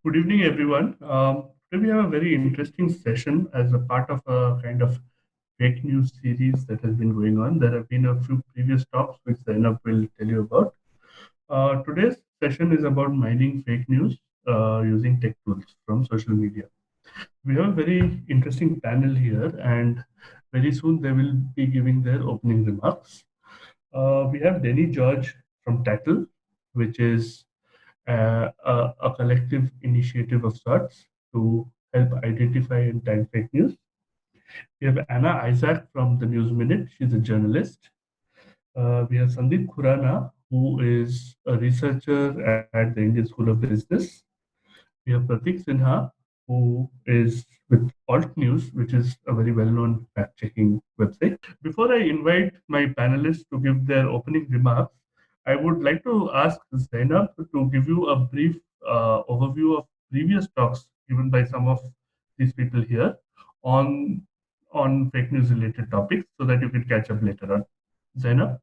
Good evening, everyone. Today we have a very interesting session as a part of a kind of fake news series that has been going on. There have been a few previous talks which Zainab will tell you about. Today's session is about mining fake news using tech tools from social media. We have a very interesting panel here, and very soon they will be giving their opening remarks. We have Denny George from Tattle, which is a collective initiative of sorts to help identify and tag fake news. We have Anna Isaac from the News Minute. She's a journalist. We have Sandeep Khurana, who is a researcher at the Indian School of Business. We have Pratik Sinha, who is with Alt News, which is a very well-known fact-checking website. Before I invite my panelists to give their opening remarks, I would like to ask Zainab to give you a brief overview of previous talks given by some of these people here on fake news related topics, so that you can catch up later on. Zainab?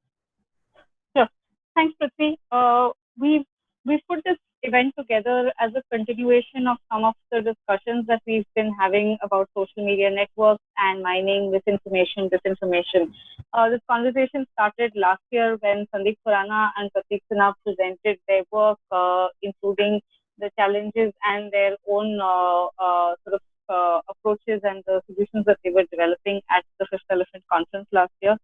Sure. Thanks, Prithvi. We've put this event together as a continuation of some of the discussions that we've been having about social media networks and mining misinformation, disinformation. This conversation started last year when Sandeep Khurana and Pratik Sinha presented their work, including the challenges and their own approaches and the solutions that they were developing at the Fifth Elephant Conference last year.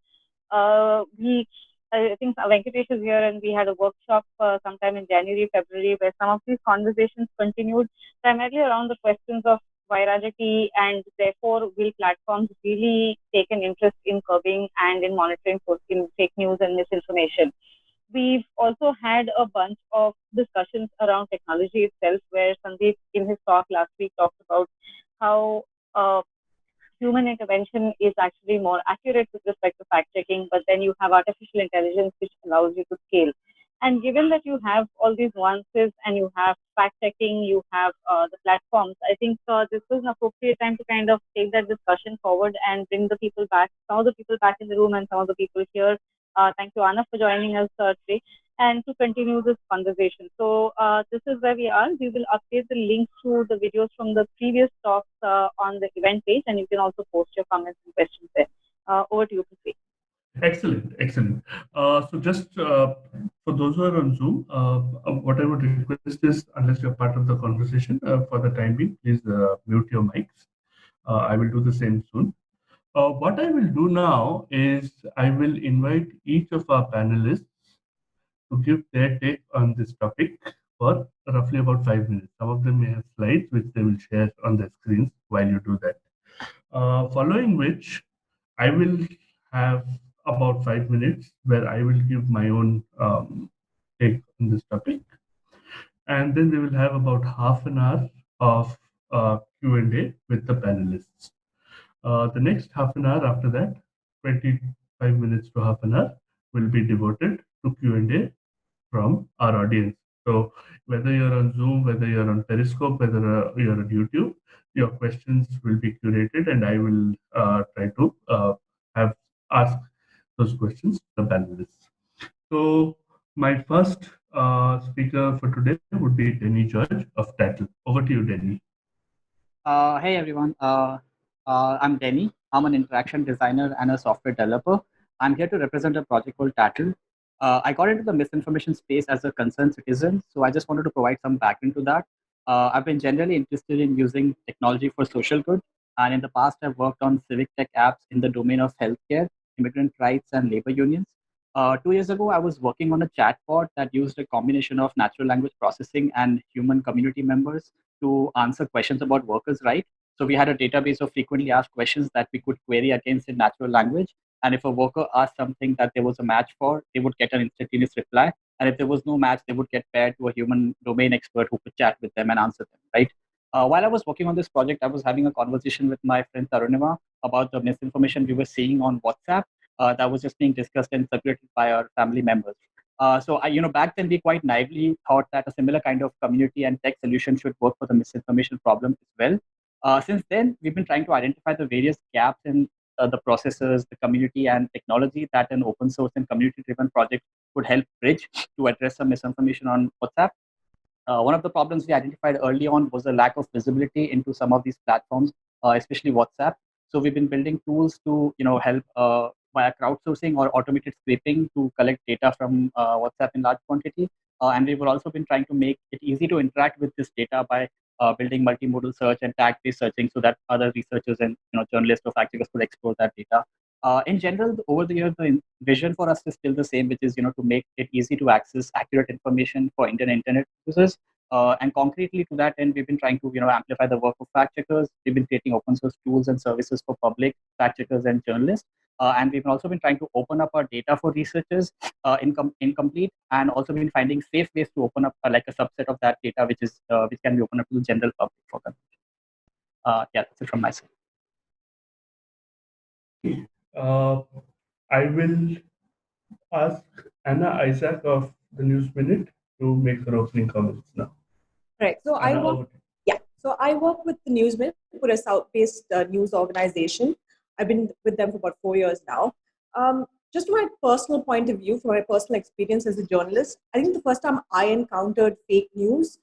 We I think Venkatesh is here, and we had a workshop sometime in January, February, where some of these conversations continued primarily around the questions of virality, and therefore will platforms really take an interest in curbing and in monitoring in fake news and misinformation. We've also had a bunch of discussions around technology itself, where Sandeep, in his talk last week, talked about how human intervention is actually more accurate with respect to fact checking, but then you have artificial intelligence which allows you to scale. And given that you have all these nuances and you have fact checking, you have the platforms, I think this was an appropriate time to kind of take that discussion forward and bring the people back, some of the people back in the room and some of the people here. Thank you, Anna, for joining us today and to continue this conversation. So this is where we are. We will update the link to the videos from the previous talks on the event page, and you can also post your comments and questions there. Over to you, Prithvi. Excellent, excellent. So just for those who are on Zoom, what I would request is, unless you're part of the conversation, for the time being, please mute your mics. I will do the same soon. What I will do now is I will invite each of our panelists to give their take on this topic for roughly about 5 minutes. Some of them may have slides which they will share on their screens while you do that. Following which, I will have about 5 minutes where I will give my own take on this topic. And then we will have about half an hour of Q&A with the panelists. The next half an hour after that, 25 minutes to half an hour, will be devoted to Q&A from our audience. So whether you're on Zoom, whether you're on Periscope, whether you're on YouTube, your questions will be curated, and I will try to have ask those questions to the panelists. So my first speaker for today would be Denny George of Tattle. Over to you, Denny. Hey everyone, I'm Denny. I'm an interaction designer and a software developer. I'm here to represent a project called Tattle. I got into the misinformation space as a concerned citizen, so I just wanted to provide some background to that. I've been generally interested in using technology for social good, and in the past, I've worked on civic tech apps in the domain of healthcare, immigrant rights, and labor unions. 2 years ago, I was working on a chatbot that used a combination of natural language processing and human community members to answer questions about workers' rights. So we had a database of frequently asked questions that we could query against in natural language. And if a worker asked something that there was a match for, they would get an instantaneous reply. And if there was no match, they would get paired to a human domain expert who could chat with them and answer them, right? While I was working on this project, I was having a conversation with my friend Tarunima about the misinformation we were seeing on WhatsApp that was just being discussed and circulated by our family members. Back then we quite naively thought that a similar kind of community and tech solution should work for the misinformation problem as well. Since then, we've been trying to identify the various gaps in the processes, the community, and technology that an open source and community-driven project would help bridge to address some misinformation on WhatsApp. One of the problems we identified early on was the lack of visibility into some of these platforms, especially WhatsApp. So we've been building tools to help via crowdsourcing or automated scraping to collect data from WhatsApp in large quantity. And we've also been trying to make it easy to interact with this data by building multimodal search and tag-based searching so that other researchers and journalists or fact checkers could explore that data. In general, over the years, the vision for us is still the same, which is to make it easy to access accurate information for Indian internet users. And concretely to that end, we've been trying to amplify the work of fact checkers. We've been creating open source tools and services for public fact checkers and journalists. And we've also been trying to open up our data for researchers incomplete, and also been finding safe ways to open up like a subset of that data, which can be opened up to the general public for consumption. Yeah, that's it from my side. I will ask Anna Isaac of the News Minute to make her opening comments now. Right. So I work with the News Minute. We're a South-based news organization. I've been with them for about 4 years now. Just from my personal point of view, from my personal experience as a journalist, I think the first time I encountered fake news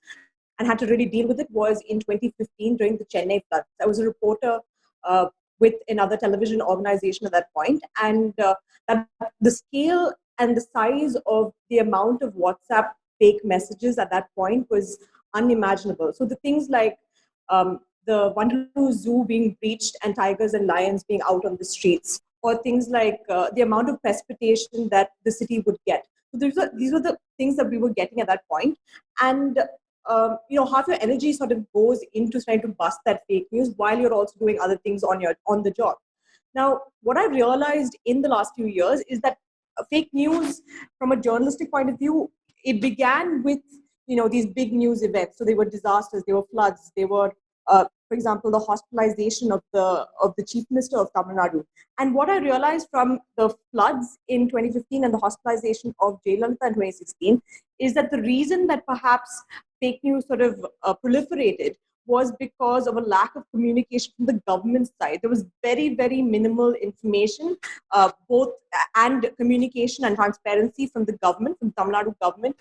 and had to really deal with it was in 2015 during the Chennai floods. I was a reporter with another television organization at that point, and the scale and the size of the amount of WhatsApp fake messages at that point was unimaginable. So the things like the Wonderloo Zoo being breached and tigers and lions being out on the streets, or things like the amount of precipitation that the city would get. So these were the things that we were getting at that point. And half your energy sort of goes into trying to bust that fake news while you're also doing other things on the job. Now, what I realized in the last few years is that fake news, from a journalistic point of view, it began with these big news events. So they were disasters, they were floods, they were, for example, the hospitalization of the Chief Minister of Tamil Nadu. And what I realized from the floods in 2015 and the hospitalization of Jayalalitha in 2016 is that the reason that perhaps fake news sort of proliferated was because of a lack of communication from the government side. There was very, very minimal information, both and communication and transparency from the government, from the Tamil Nadu government,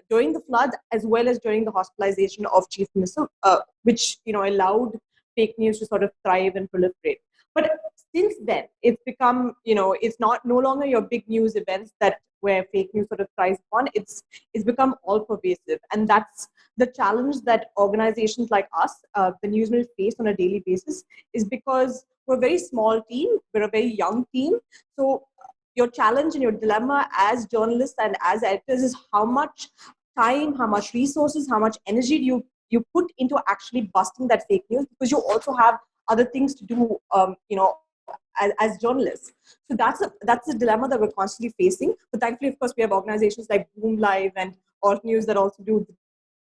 during the floods as well as during the hospitalization of Chief Minister, which allowed fake news to sort of thrive and proliferate. But since then, it's become, it's no longer your big news events where fake news sort of thrives upon. It's become all pervasive, and that's the challenge that organizations like us, the News Minute, face on a daily basis, is because we're a very small team, we're a very young team. So your challenge and your dilemma as journalists and as editors is how much time, how much resources, how much energy do you put into actually busting that fake news, because you also have other things to do, as journalists. So that's a dilemma that we're constantly facing. But thankfully, of course, we have organizations like Boom Live and Alt News that also do the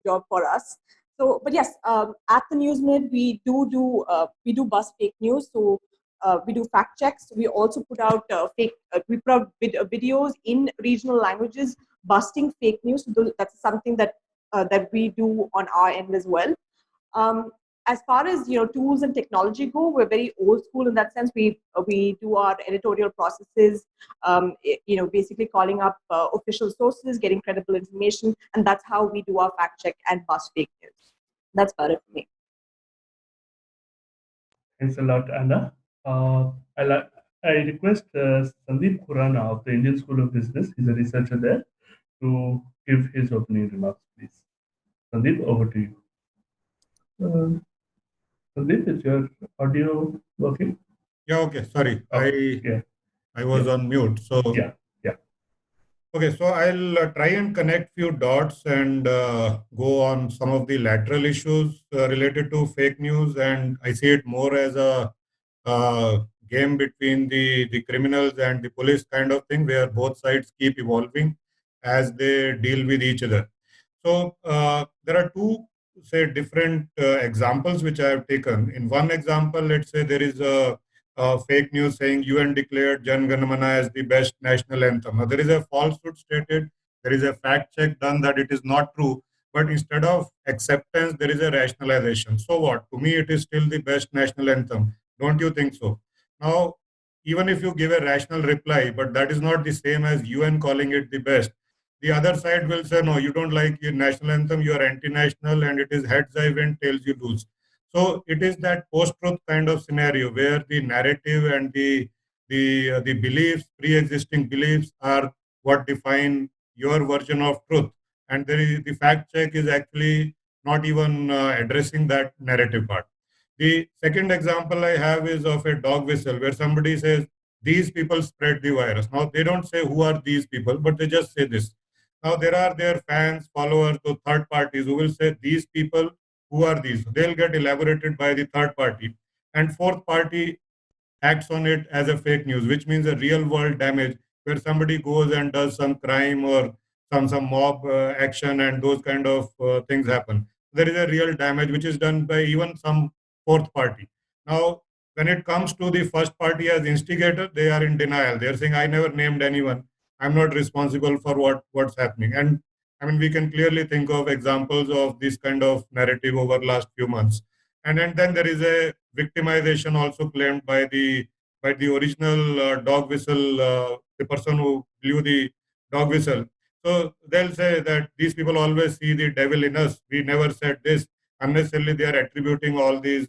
job for us. So, but yes, at the News Minute, we do bust fake news. So we do fact checks. We also put out videos in regional languages busting fake news. So that's something that we do on our end as well. As far as tools and technology go, we're very old school in that sense. We do our editorial processes, basically calling up official sources, getting credible information, and that's how we do our fact check and bust fake news. That's about it for me. Thanks a lot, Anna. I request Sandeep Khurana of the Indian School of Business, he's a researcher there, to give his opening remarks, please. Sandeep, over to you. Sandeep, is your audio working? Yeah, okay. Sorry. I was on mute. So yeah. Okay, so I'll try and connect few dots and go on some of the lateral issues related to fake news, and I see it more as a game between the criminals and the police kind of thing, where both sides keep evolving as they deal with each other. So there are two, say, different examples which I have taken. In one example, let's say there is a fake news saying UN declared Jan Gana Mana as the best national anthem. Now, there is a falsehood stated, there is a fact check done that it is not true, but instead of acceptance, there is a rationalization. So what? To me, it is still the best national anthem. Don't you think so? Now, even if you give a rational reply, but that is not the same as UN calling it the best, The other side will say, no, you don't like your national anthem, you are anti-national, and it is heads I win, tails you lose. So it is that post-truth kind of scenario where the narrative and the beliefs, pre-existing beliefs, are what define your version of truth, and the fact check is actually not even addressing that narrative part. The second example I have is of a dog whistle where somebody says, these people spread the virus. Now, they don't say who are these people, but they just say this. Now, there are their fans, followers, or third parties who will say, these people, who are these? They'll get elaborated by the third party. And fourth party acts on it as a fake news, which means a real world damage where somebody goes and does some crime or some mob action and those kind of things happen. There is a real damage which is done by even some fourth party. Now, when it comes to the first party as instigator, they are in denial. They are saying, I never named anyone. I'm not responsible for what's happening. And I mean, we can clearly think of examples of this kind of narrative over last few months. And then there is a victimization also claimed by the original dog whistle, the person who blew the dog whistle. So they'll say that these people always see the devil in us. We never said this. Unnecessarily, they are attributing all these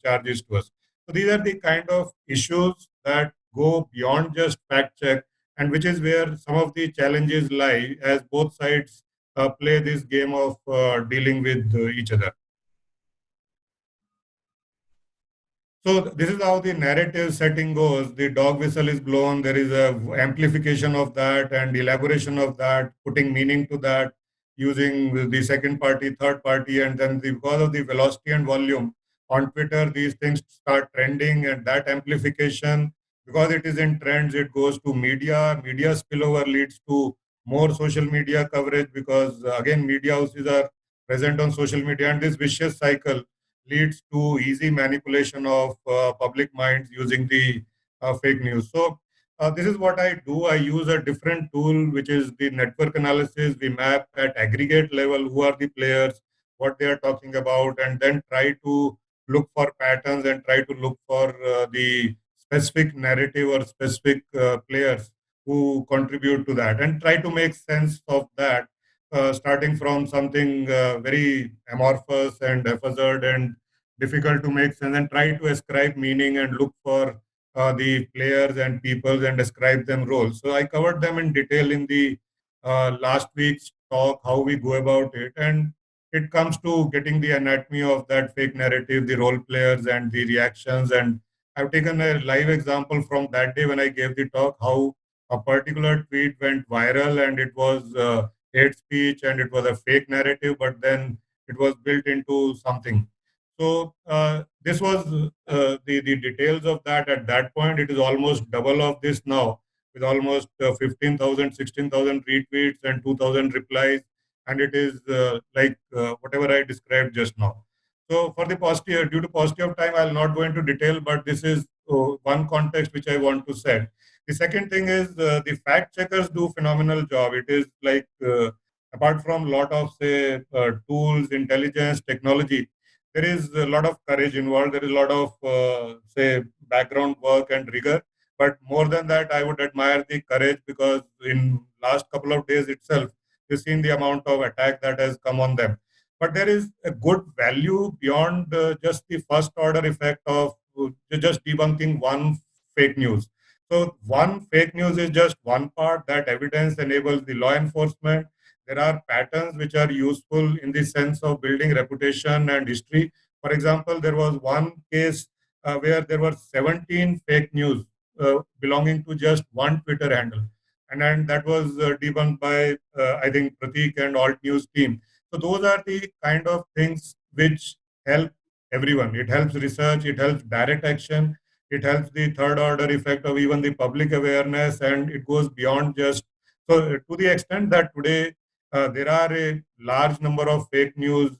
charges to us. So these are the kind of issues that go beyond just fact check, and which is where some of the challenges lie as both sides play this game of dealing with each other. So this is how the narrative setting goes. The dog whistle is blown. There is a amplification of that and elaboration of that, putting meaning to that, using the second party, third party, and then because of the velocity and volume on Twitter, these things start trending, and that amplification, because it is in trends, it goes to media. Media spillover leads to more social media coverage because again, media houses are present on social media, and this vicious cycle leads to easy manipulation of public minds using the fake news. So this is what I do. I use a different tool, which is the network analysis. We map at aggregate level who are the players, what they are talking about, and then try to look for patterns and try to look for the specific narrative or specific players who contribute to that, and try to make sense of that starting from something very amorphous and haphazard and difficult to make sense, and try to ascribe meaning and look for the players and peoples and ascribe them roles. So I covered them in detail in the last week's talk, how we go about it. And it comes to getting the anatomy of that fake narrative, the role players and the reactions. And I've taken a live example from that day when I gave the talk, how a particular tweet went viral and it was hate speech and it was a fake narrative, but then it was built into something. So this was the details of that at that point. It is almost double of this now, with almost 15,000, 16,000 retweets and 2,000 replies. And it is like whatever I described just now. So for the positive, due to paucity of time, I'll not go into detail, but this is one context which I want to set. The second thing is the fact checkers do phenomenal job. It is like apart from lot of say tools, intelligence, technology, there is a lot of courage involved. There is a lot of say background work and rigor. But more than that, I would admire the courage, because in last couple of days itself, you've seen the amount of attack that has come on them. But there is a good value beyond just the first order effect of just debunking one fake news. So one fake news is just one part. That evidence enables the law enforcement. There are patterns which are useful in the sense of building reputation and history. For example, there was one case where there were 17 fake news belonging to just one Twitter handle. And then that was debunked by, I think, Pratik and Alt News team. So those are the kind of things which help everyone. It helps research, it helps direct action, it helps the third order effect of even the public awareness, and it goes beyond just. So to the extent that today there are a large number of fake news,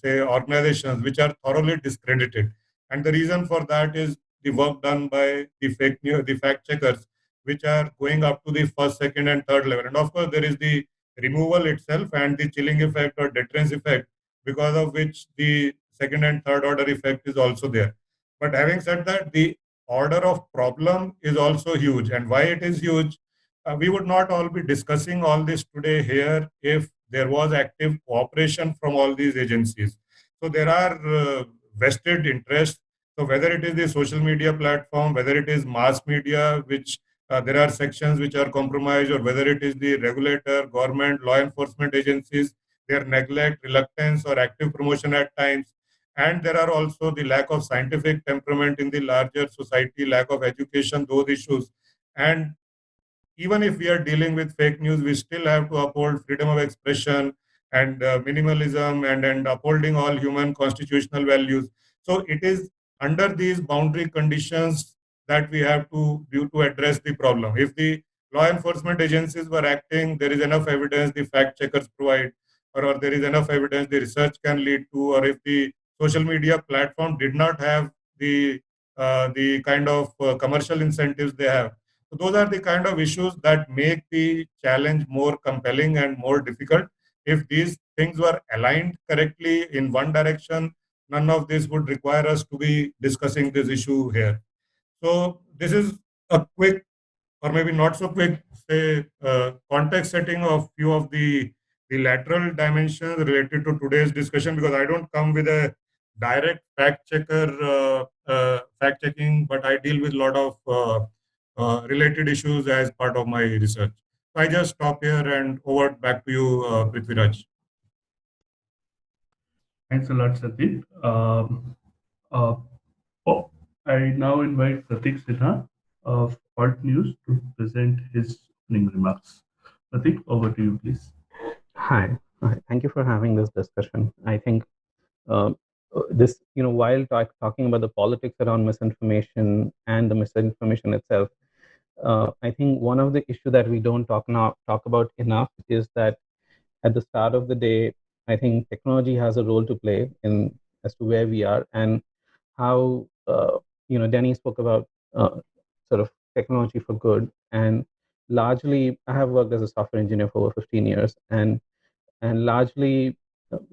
say, organizations which are thoroughly discredited. And the reason for that is the work done by the fake news, the fact checkers, which are going up to the first, second, and third level. And of course, there is the removal itself and the chilling effect or deterrence effect, because of which the second and third order effect is also there. But having said that, the order of problem is also huge. And why it is huge? we would not all be discussing all this today here if there was active cooperation from all these agencies. So there are vested interests. So whether it is the social media platform, whether it is mass media, which there are sections which are compromised, or whether it is the regulator, government, law enforcement agencies, their neglect, reluctance, or active promotion at times. And there are also the lack of scientific temperament in the larger society, lack of education, those issues. And even if we are dealing with fake news, we still have to uphold freedom of expression and minimalism and upholding all human constitutional values. So it is under these boundary conditions that we have to do to address the problem. If the law enforcement agencies were acting, there is enough evidence the fact checkers provide, or there is enough evidence the research can lead to, or if the social media platform did not have the kind of commercial incentives they have. So those are the kind of issues that make the challenge more compelling and more difficult. If these things were aligned correctly in one direction, none of this would require us to be discussing this issue here. So this is a quick, or maybe not so quick, say, context setting of few of the lateral dimensions related to today's discussion, because I don't come with a direct fact checker fact checking, but I deal with a lot of related issues as part of my research. So I just stop here and over back to you, Prithviraj. Thanks a lot, Satik. I now invite Pratik Sinha of Alt News to present his opening remarks. Pratik, over to you, please. Hi. Thank you for having this discussion. I think this, while talking about the politics around misinformation and the misinformation itself, I think one of the issues that we don't talk about enough is that at the start of the day, I think technology has a role to play in as to where we are and how Danny spoke about sort of technology for good. And largely, I have worked as a software engineer for over 15 years, and largely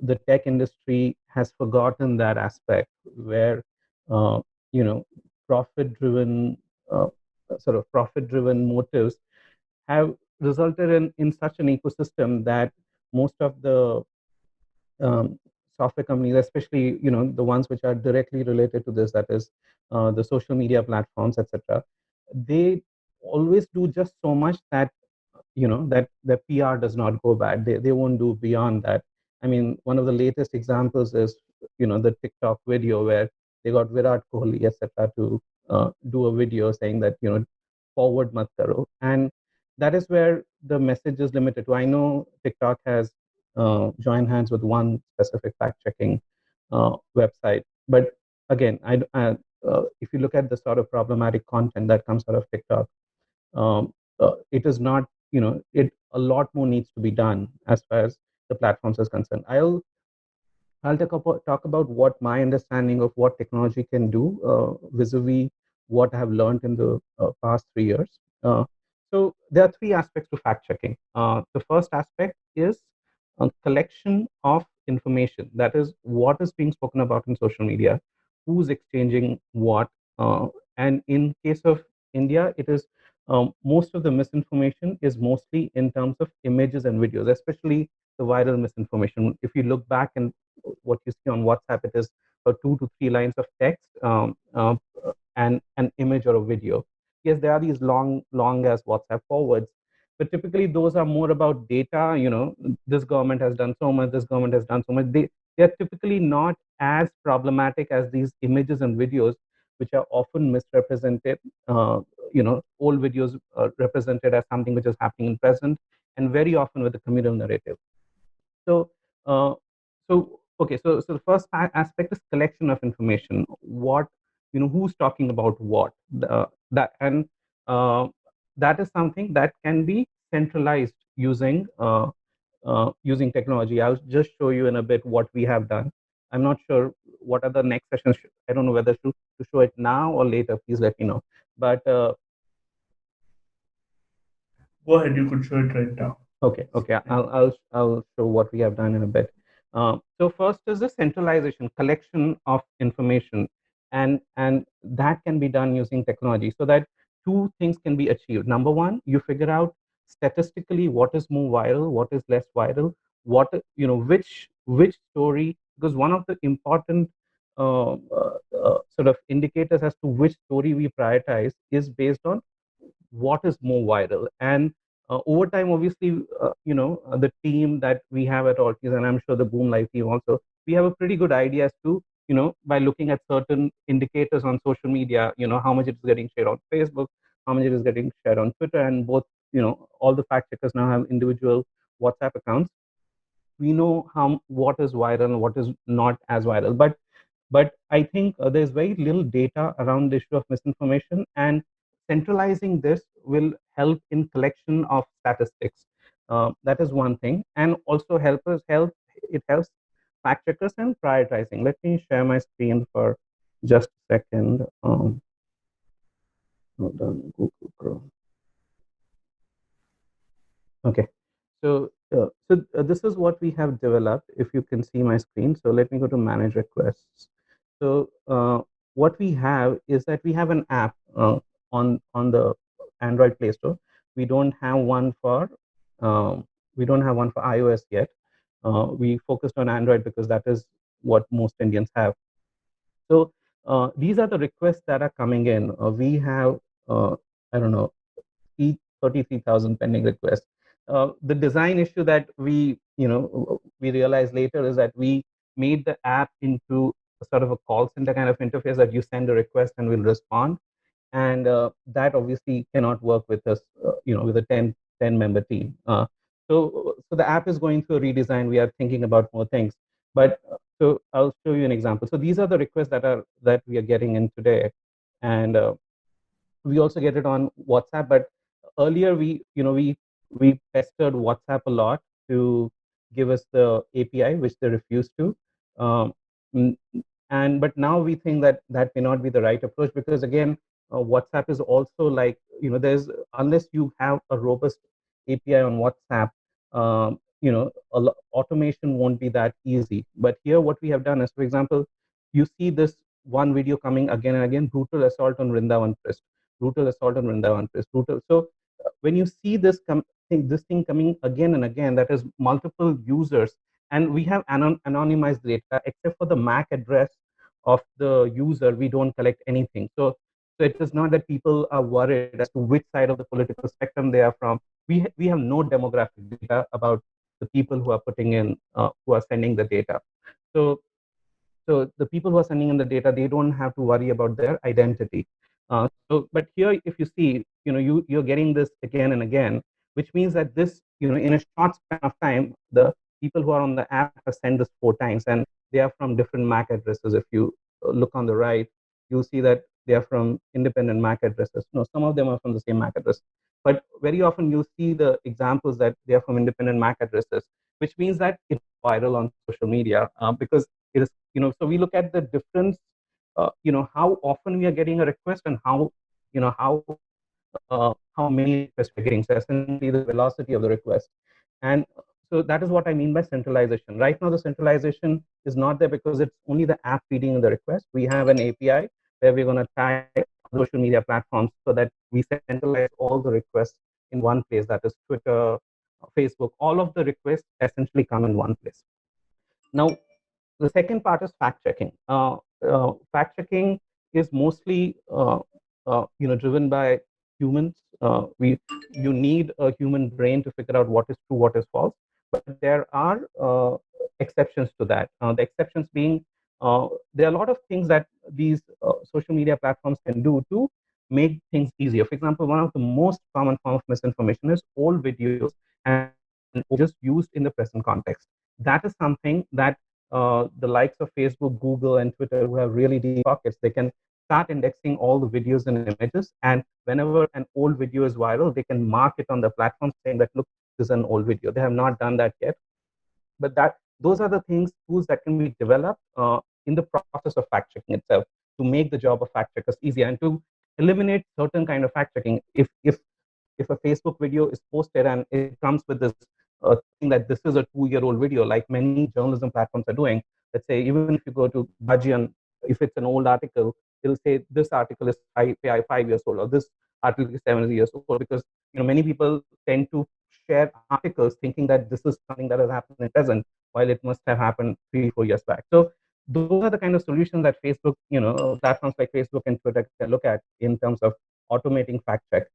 the tech industry has forgotten that aspect where profit-driven motives have resulted in such an ecosystem that most of the software companies, especially the ones which are directly related to this, that is the social media platforms, etc., they always do just so much that that the PR does not go bad. They won't do beyond that. I mean, one of the latest examples is the TikTok video where they got Virat Kohli, etc., to do a video saying that forward mat karo, and that is where the message is limited to. I know TikTok has joined hands with one specific fact-checking website, but again, if you look at the sort of problematic content that comes out of TikTok, it is not, a lot more needs to be done as far as the platforms is concerned. I'll talk about what my understanding of what technology can do vis-a-vis what I have learned in the past 3 years. So there are three aspects to fact checking. The first aspect is a collection of information. That is what is being spoken about in social media, who's exchanging what. And in case of India, it is most of the misinformation is mostly in terms of images and videos, especially the viral misinformation. If you look back and what you see on WhatsApp, it is 2 to 3 lines of text and an image or a video. Yes, there are these long as WhatsApp forwards, but typically those are more about data. This government has done so much, this government has done so much. They are typically not as problematic as these images and videos, which are often misrepresented. Old videos are represented as something which is happening in present, and very often with a communal narrative. So, okay. So the first aspect is collection of information. What, who's talking about what, that is something that can be centralized using using technology. I'll just show you in a bit what we have done. I'm not sure what are the next sessions. I don't know whether to show it now or later. Please let me know. But go ahead. You could show it right now. Okay. I'll show what we have done in a bit. So first is the centralization, collection of information, and that can be done using technology, so that two things can be achieved. Number one, you figure out statistically what is more viral, what is less viral, what, which story, because one of the important sort of indicators as to which story we prioritize is based on what is more viral. And over time, obviously, the team that we have at Ortiz, and I'm sure the Boom Live team also, we have a pretty good idea as to, by looking at certain indicators on social media, how much it is getting shared on Facebook, how much it is getting shared on Twitter, and both, all the fact checkers now have individual WhatsApp accounts. We know what is viral and what is not as viral. But I think there's very little data around the issue of misinformation, and centralizing this will help in collection of statistics. That is one thing, and also it helps fact checkers and prioritizing. Let me share my screen for just a second. Hold on, Google Chrome. Okay, so this is what we have developed. If you can see my screen, so let me go to manage requests. So what we have is that we have an app on the Android Play Store. We don't have one for iOS yet. We focused on Android because that is what most Indians have. So these are the requests that are coming in. We have I don't know 33,000 pending requests. The design issue that we realized later is that we made the app into a sort of a call center kind of interface that you send a request and we'll respond, and that obviously cannot work with us, with a 10 member team. So the app is going through a redesign. We are thinking about more things, but so I'll show you an example. So these are the requests that we are getting in today, and we also get it on WhatsApp. But earlier we pestered WhatsApp a lot to give us the API, which they refused to. But now we think that may not be the right approach, because again, WhatsApp is also like, there's, unless you have a robust API on WhatsApp, automation won't be that easy. But here what we have done is, for example, you see this one video coming again and again: brutal assault on Vrindavan Press, brutal assault on Vrindavan Press, brutal. So when you see this thing coming again and again, that is multiple users, and we have anonymized data, except for the MAC address of the user, we don't collect anything. So it is not that people are worried as to which side of the political spectrum they are from. We have no demographic data about the people who are putting in, who are sending the data. So the people who are sending in the data, they don't have to worry about their identity. But here, if you see, you're getting this again and again, which means that this, in a short span of time, the people who are on the app have sent this 4 times, and they are from different MAC addresses. If you look on the right, you'll see that they are from independent MAC addresses. No, some of them are from the same MAC address, but very often you see the examples that they are from independent MAC addresses, which means that it's viral on social media, because it is, so we look at the difference, how often we are getting a request, and how many requests we're getting. So essentially the velocity of the request. And so that is what I mean by centralization. Right now, the centralization is not there because it's only the app feeding the request. We have an API where we're going to tie social media platforms so that we centralize all the requests in one place. That is Twitter, Facebook. All of the requests essentially come in one place. Now, the second part is fact checking. Fact checking is mostly driven by humans. You need a human brain to figure out what is true, what is false. But there are exceptions to that. The exceptions being, there are a lot of things that these social media platforms can do to make things easier. For example, one of the most common form of misinformation is old videos and just used in the present context. That is something that the likes of Facebook, Google, and Twitter, who have really deep pockets, they can start indexing all the videos and images. And whenever an old video is viral, they can mark it on the platform saying that, look, this is an old video. They have not done that yet. But those are the tools that can be developed in the process of fact checking itself, to make the job of fact checkers easier and to eliminate certain kind of fact checking. If a Facebook video is posted and it comes with this thing that this is a 2-year-old video, like many journalism platforms are doing, let's say even if you go to Bajian, if it's an old article, it'll say this article is 5 years old, or this Article 7 is years old, because many people tend to share articles thinking that this is something that has happened in present, while it must have happened 3-4 years back. So those are the kind of solutions that Facebook, platforms like Facebook and Twitter can look at in terms of automating fact check.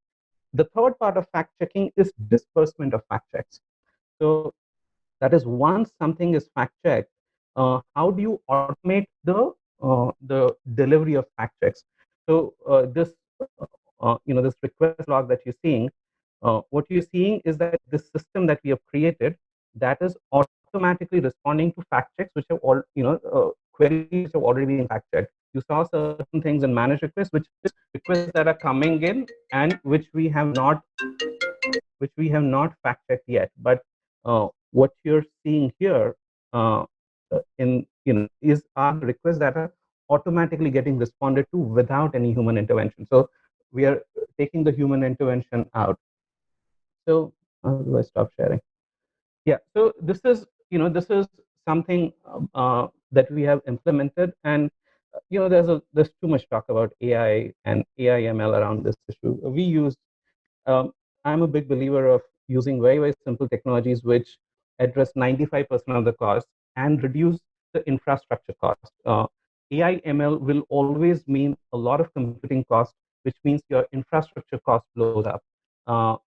The third part of fact checking is disbursement of fact checks. So that is, once something is fact checked, how do you automate the delivery of fact checks? So this this request log that you're seeing, what you're seeing is that this system that we have created, that is automatically responding to fact checks which have all queries which have already been fact checked. You saw certain things in managed requests, which is requests that are coming in and which we have not fact checked yet. But what you're seeing here is our requests that are automatically getting responded to without any human intervention. So we are taking the human intervention out. So how do I stop sharing? Yeah. So this is something that we have implemented, and there's too much talk about AI and AI ML around this issue. We use I'm a big believer of using very, very simple technologies which address 95% of the cost and reduce the infrastructure cost. AI ML will always mean a lot of computing cost, which means your infrastructure cost blows up.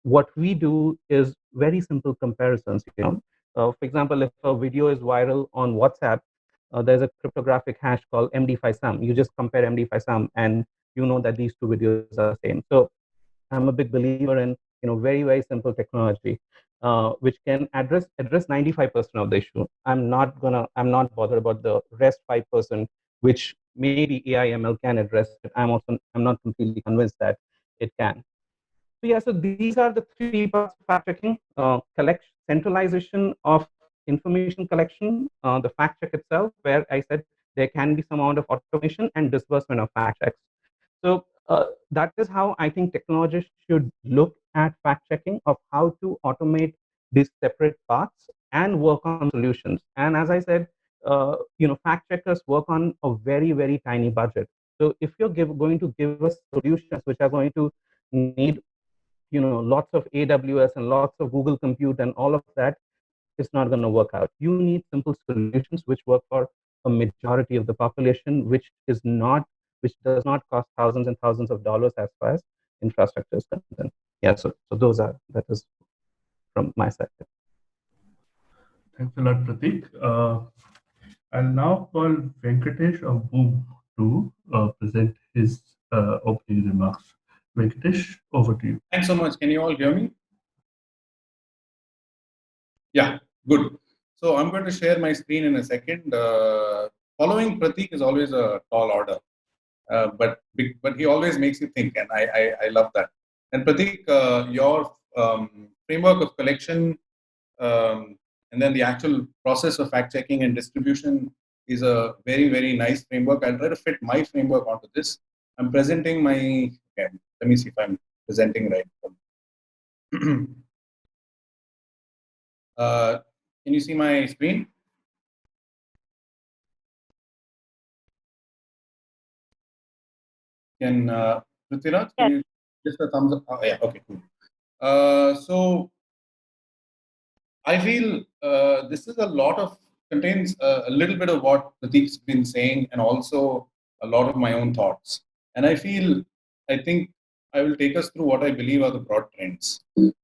What we do is very simple comparisons. For example, if a video is viral on WhatsApp, there's a cryptographic hash called MD5 sum. You just compare MD5 sum, and you know that these two videos are the same. So I'm a big believer in very, very simple technology, which can address 95% of the issue. I'm not bothered about the rest 5%, which maybe AI ML can address it. I'm not completely convinced that it can. So yeah, so these are the three parts of fact checking: centralization of information collection, the fact check itself, where I said there can be some amount of automation, and disbursement of fact checks. So that is how I think technologists should look at fact checking, of how to automate these separate parts and work on solutions. And as I said, fact checkers work on a very, very tiny budget. So if you're going to give us solutions which are going to need lots of AWS and lots of Google Compute and all of that, it's not going to work out. You need simple solutions which work for a majority of the population, which does not cost thousands and thousands of dollars as far as infrastructure is concerned. Yeah, so that is from my side. Thanks a lot, Pratik. I'll now call Venkatesh of Boom to present his opening remarks. Venkatesh, over to you. Thanks so much. Can you all hear me? Yeah, good. So I'm going to share my screen in a second. Following Pratik is always a tall order, but he always makes you think, and I love that. And Pratik, your framework of collection and then the actual process of fact checking and distribution is a very, very nice framework. I'll try to fit my framework onto this. I'm presenting my. Okay, let me see if I'm presenting right. Can you see my screen? Can Prithviraj, can you just a thumbs up? Oh, yeah, okay, cool. So I feel this is contains a little bit of what Pratik's been saying, and also a lot of my own thoughts. And I think I will take us through what I believe are the broad trends.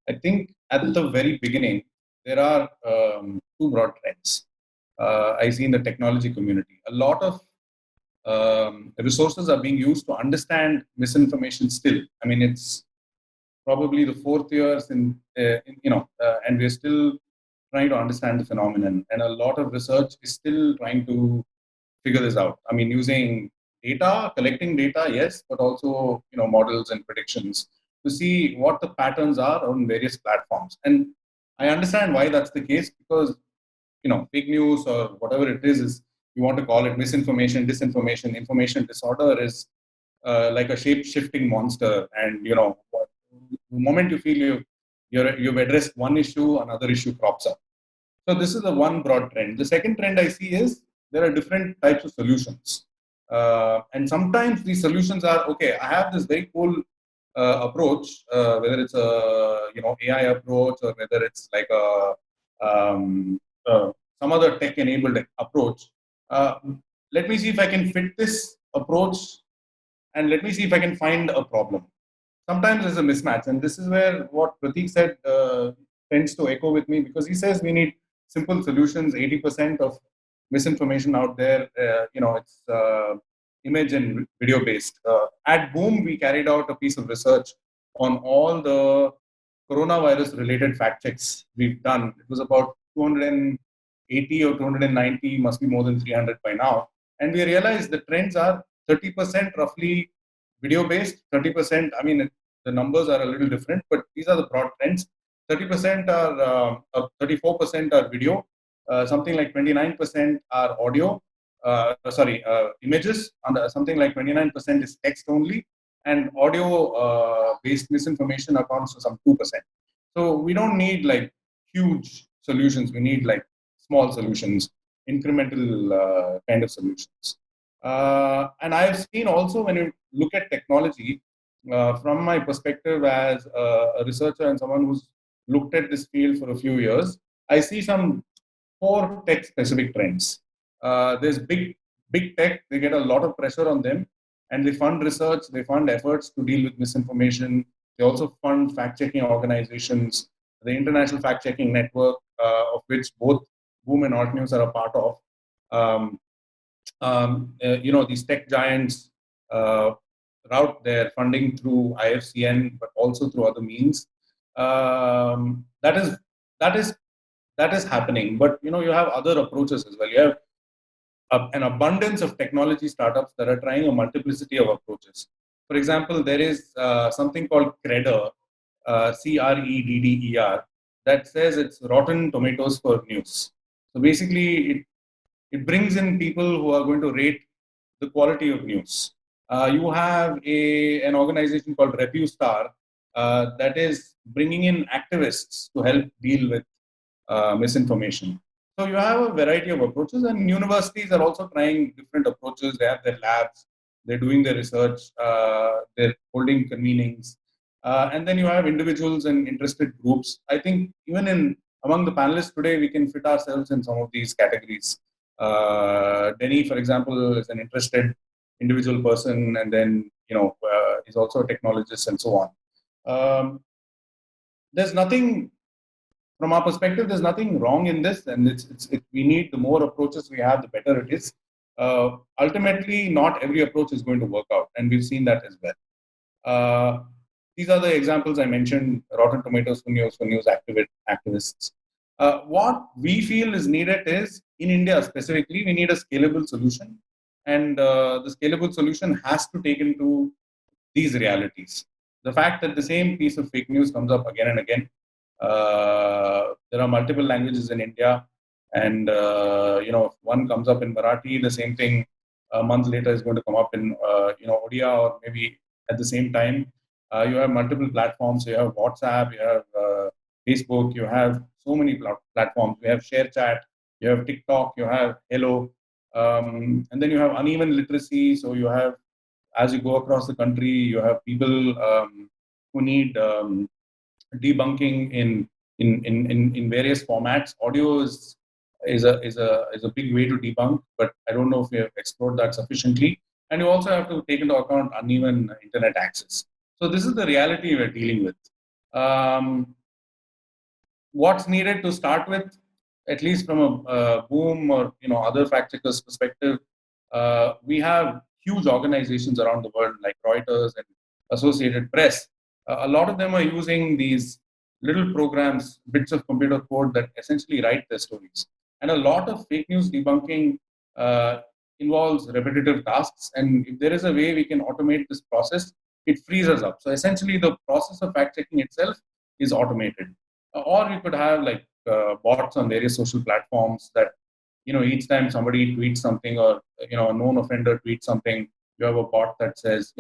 I think at the very beginning, there are two broad trends I see in the technology community. A lot of resources are being used to understand misinformation still. I mean, it's probably the 4th year and we're still trying to understand the phenomenon. And a lot of research is still trying to figure this out. I mean, using data, collecting data, yes, but also models and predictions to see what the patterns are on various platforms. And I understand why that's the case, because fake news or whatever it is you want to call it, misinformation, disinformation, information disorder is like a shape-shifting monster. And the moment you feel you've addressed one issue, another issue crops up. So this is the one broad trend. The second trend I see is there are different types of solutions. And sometimes these solutions are, okay, I have this very cool approach, whether it's a AI approach or whether it's like a some other tech-enabled approach. Let me see if I can fit this approach, and let me see if I can find a problem. Sometimes there's a mismatch, and this is where what Prateek said tends to echo with me, because he says we need simple solutions. 80% of misinformation out there, it's image and video based. At Boom, we carried out a piece of research on all the coronavirus related fact checks we've done. It was about 280 or 290, must be more than 300 by now. And we realized the trends are 30% roughly video based, 30%, I mean, the numbers are a little different, but these are the broad trends. 30% are, 34% are video, something like 29% are audio, images, and something like 29% is text only, and audio based misinformation accounts for some 2%. So we don't need like huge solutions, we need like small solutions, incremental kind of solutions. And I've seen also, when you look at technology, from my perspective as a researcher and someone who's looked at this field for a few years, I see some 4 tech-specific trends. There's big tech, they get a lot of pressure on them, and they fund research, they fund efforts to deal with misinformation. They also fund fact-checking organizations, the International Fact-Checking Network, of which both Boom and Alt News are a part of. These tech giants route their funding through IFCN, but also through other means. That is happening. But you have other approaches as well. You have an abundance of technology startups that are trying a multiplicity of approaches. For example, there is something called Credder, CREDDER, that says it's rotten tomatoes for news. So basically, it brings in people who are going to rate the quality of news. You have an organization called RepuStar that is bringing in activists to help deal with misinformation. So you have a variety of approaches, and universities are also trying different approaches. They have their labs, they're doing their research, they're holding convenings. And then you have individuals and interested groups. I think even among the panelists today, we can fit ourselves in some of these categories. Denny, for example, is an interested individual person, and then is also a technologist and so on. There's nothing, from our perspective, there's nothing wrong in this, and we need the more approaches we have, the better it is. Ultimately, not every approach is going to work out, and we've seen that as well. These are the examples I mentioned: rotten tomatoes for news activists. What we feel is needed is, in India specifically, we need a scalable solution. And the scalable solution has to take into these realities. The fact that the same piece of fake news comes up again and again. There are multiple languages in India. And, if one comes up in Marathi, the same thing a month later is going to come up in, Odia, or maybe at the same time. You have multiple platforms. You have WhatsApp, you have Facebook, you have so many platforms. You have ShareChat, you have TikTok, you have Hello, and then you have uneven literacy. So you have, as you go across the country, you have people who need debunking in various formats. Audio is a big way to debunk, but I don't know if we have explored that sufficiently. And you also have to take into account uneven internet access. So this is the reality we're dealing with. What's needed to start with, at least from a Boom or other fact checkers perspective, we have huge organizations around the world like Reuters and Associated Press. A lot of them are using these little programs, bits of computer code that essentially write their stories. And a lot of fake news debunking involves repetitive tasks. And if there is a way we can automate this process, it frees us up. So essentially, the process of fact checking itself is automated. Or you could have like bots on various social platforms that, each time somebody tweets something, or a known offender tweets something, you have a bot that says,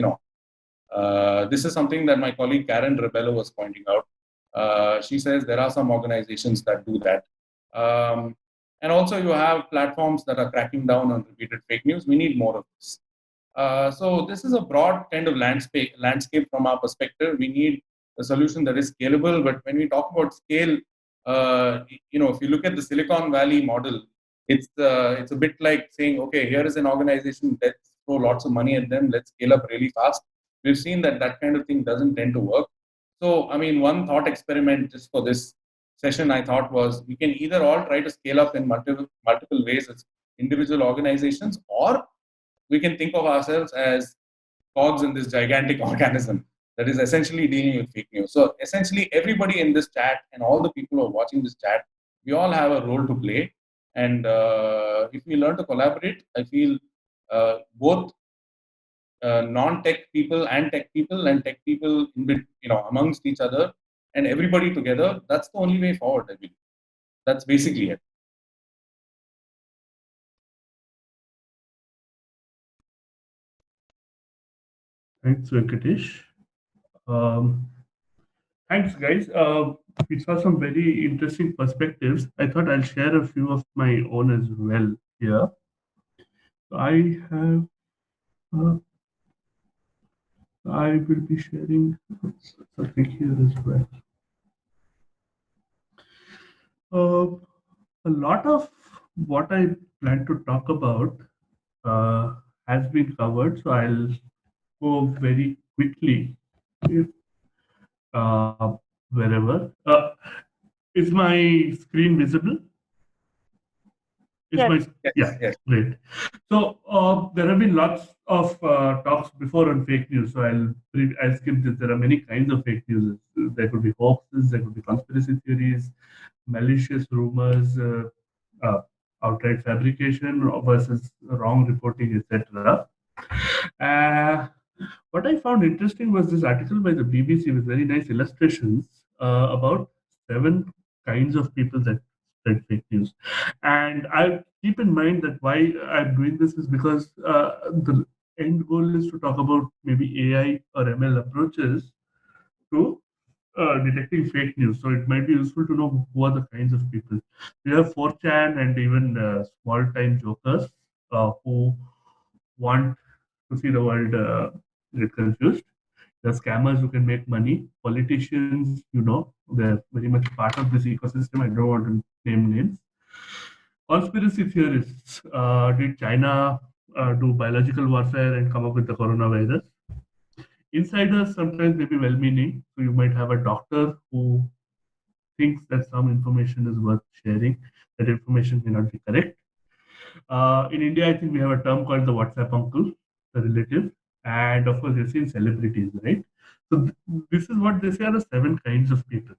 this is something that my colleague Karen Rebello was pointing out. She says there are some organizations that do that. And also you have platforms that are cracking down on repeated fake news. We need more of this. So this is a broad kind of landscape from our perspective. We need a solution that is scalable. But when we talk about scale, if you look at the Silicon Valley model, it's a bit like saying, okay, here is an organization, let's throw lots of money at them, let's scale up really fast. We've seen that kind of thing doesn't tend to work. So, I mean, one thought experiment just for this session I thought was we can either all try to scale up in multiple ways as individual organizations, or we can think of ourselves as cogs in this gigantic organism that is essentially dealing with fake news. So essentially everybody in this chat and all the people who are watching this chat, we all have a role to play. And if we learn to collaborate, I feel both non-tech people and tech people amongst each other and everybody together, that's the only way forward, I believe. That's basically it. Thanks, Venkatesh. Thanks, guys. We saw some very interesting perspectives. I thought I'll share a few of my own as well here. I will be sharing something here as well. A lot of what I plan to talk about has been covered, so I'll go very quickly wherever. Is my screen visible? Yes. Yes. Great. So there have been lots of talks before on fake news. So I'll skip this. There are many kinds of fake news. There could be hoaxes, there could be conspiracy theories, malicious rumors, outright fabrication versus wrong reporting, etc. What I found interesting was this article by the BBC with very nice illustrations about 7 kinds of people that spread fake news. And I keep in mind that why I'm doing this is because the end goal is to talk about maybe AI or ML approaches to detecting fake news. So it might be useful to know who are the kinds of people. We have 4chan and even small-time jokers who want to see the world get confused. The scammers who can make money. Politicians, they're very much part of this ecosystem. I don't want to name names. Conspiracy theorists. Did China do biological warfare and come up with the coronavirus? Insiders sometimes may be well-meaning. So you might have a doctor who thinks that some information is worth sharing. That information may not be correct. In India, I think we have a term called the WhatsApp uncle, the relative. And of course, you've seen celebrities, right? So this is what they say are the 7 kinds of people.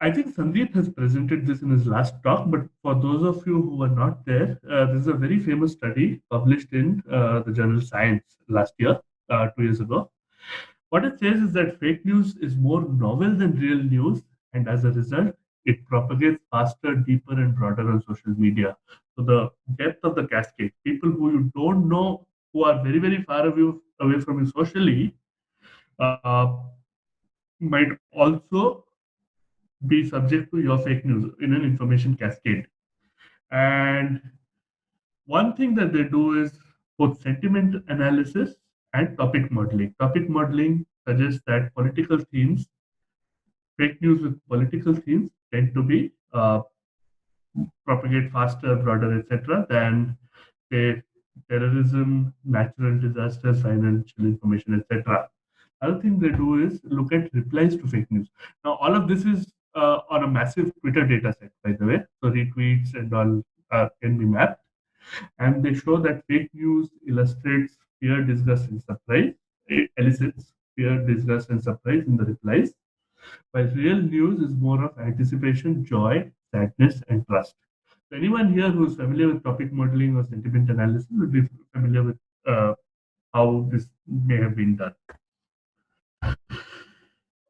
I think Sandeep has presented this in his last talk, but for those of you who were not there, this is a very famous study published in the journal Science last year, 2 years ago. What it says is that fake news is more novel than real news, and as a result, it propagates faster, deeper, and broader on social media. So the depth of the cascade, people who you don't know, who are very, very far away from you socially, might also be subject to your fake news in an information cascade. And one thing that they do is both sentiment analysis and topic modeling. Topic modeling suggests that political themes, fake news with political themes, tend to be propagate faster, broader, etc., than say terrorism, natural disasters, financial information, etc. Other thing they do is look at replies to fake news. Now, all of this is on a massive Twitter data set, by the way. So retweets and all can be mapped. And they show that fake news illustrates fear, disgust, and surprise. It elicits fear, disgust, and surprise in the replies. While real news is more of anticipation, joy, sadness, and trust. So anyone here who is familiar with topic modeling or sentiment analysis would be familiar with how this may have been done.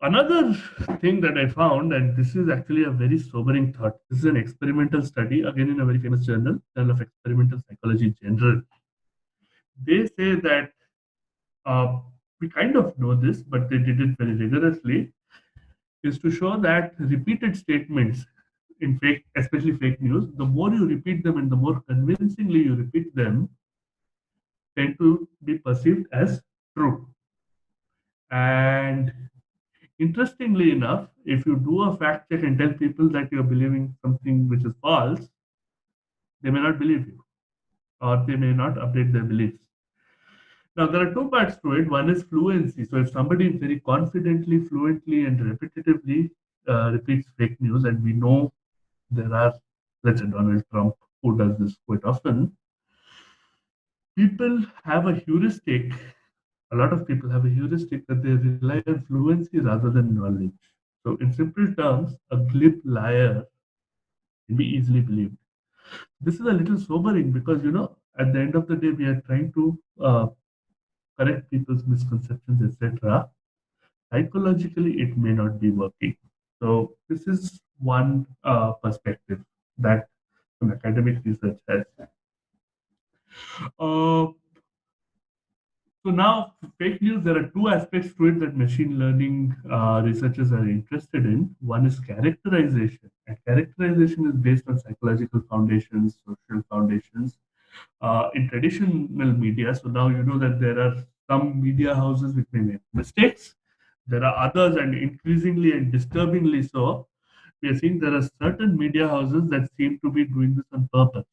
Another thing that I found, and this is actually a very sobering thought, this is an experimental study, again in a very famous journal, Journal of Experimental Psychology General. They say that we kind of know this, but they did it very rigorously, is to show that repeated statements in especially fake news, the more you repeat them and the more convincingly you repeat them, tend to be perceived as true. And interestingly enough, if you do a fact check and tell people that you're believing something which is false, they may not believe you, or they may not update their beliefs. Now, there are two parts to it. One is fluency. So, if somebody very confidently, fluently, and repetitively repeats fake news, and we know there are, let's say, Donald Trump, who does this quite often, people have a heuristic. A lot of people have a heuristic that they rely on fluency rather than knowledge. So, in simple terms, a glib liar can be easily believed. This is a little sobering because, at the end of the day, we are trying to correct people's misconceptions, etc. Psychologically, it may not be working. So, this is one perspective that some academic research has. So now, fake news, there are two aspects to it that machine learning researchers are interested in. One is characterization, and characterization is based on psychological foundations, social foundations in traditional media. So now you know that there are some media houses which may make mistakes. There are others, and increasingly and disturbingly so, we are seeing there are certain media houses that seem to be doing this on purpose.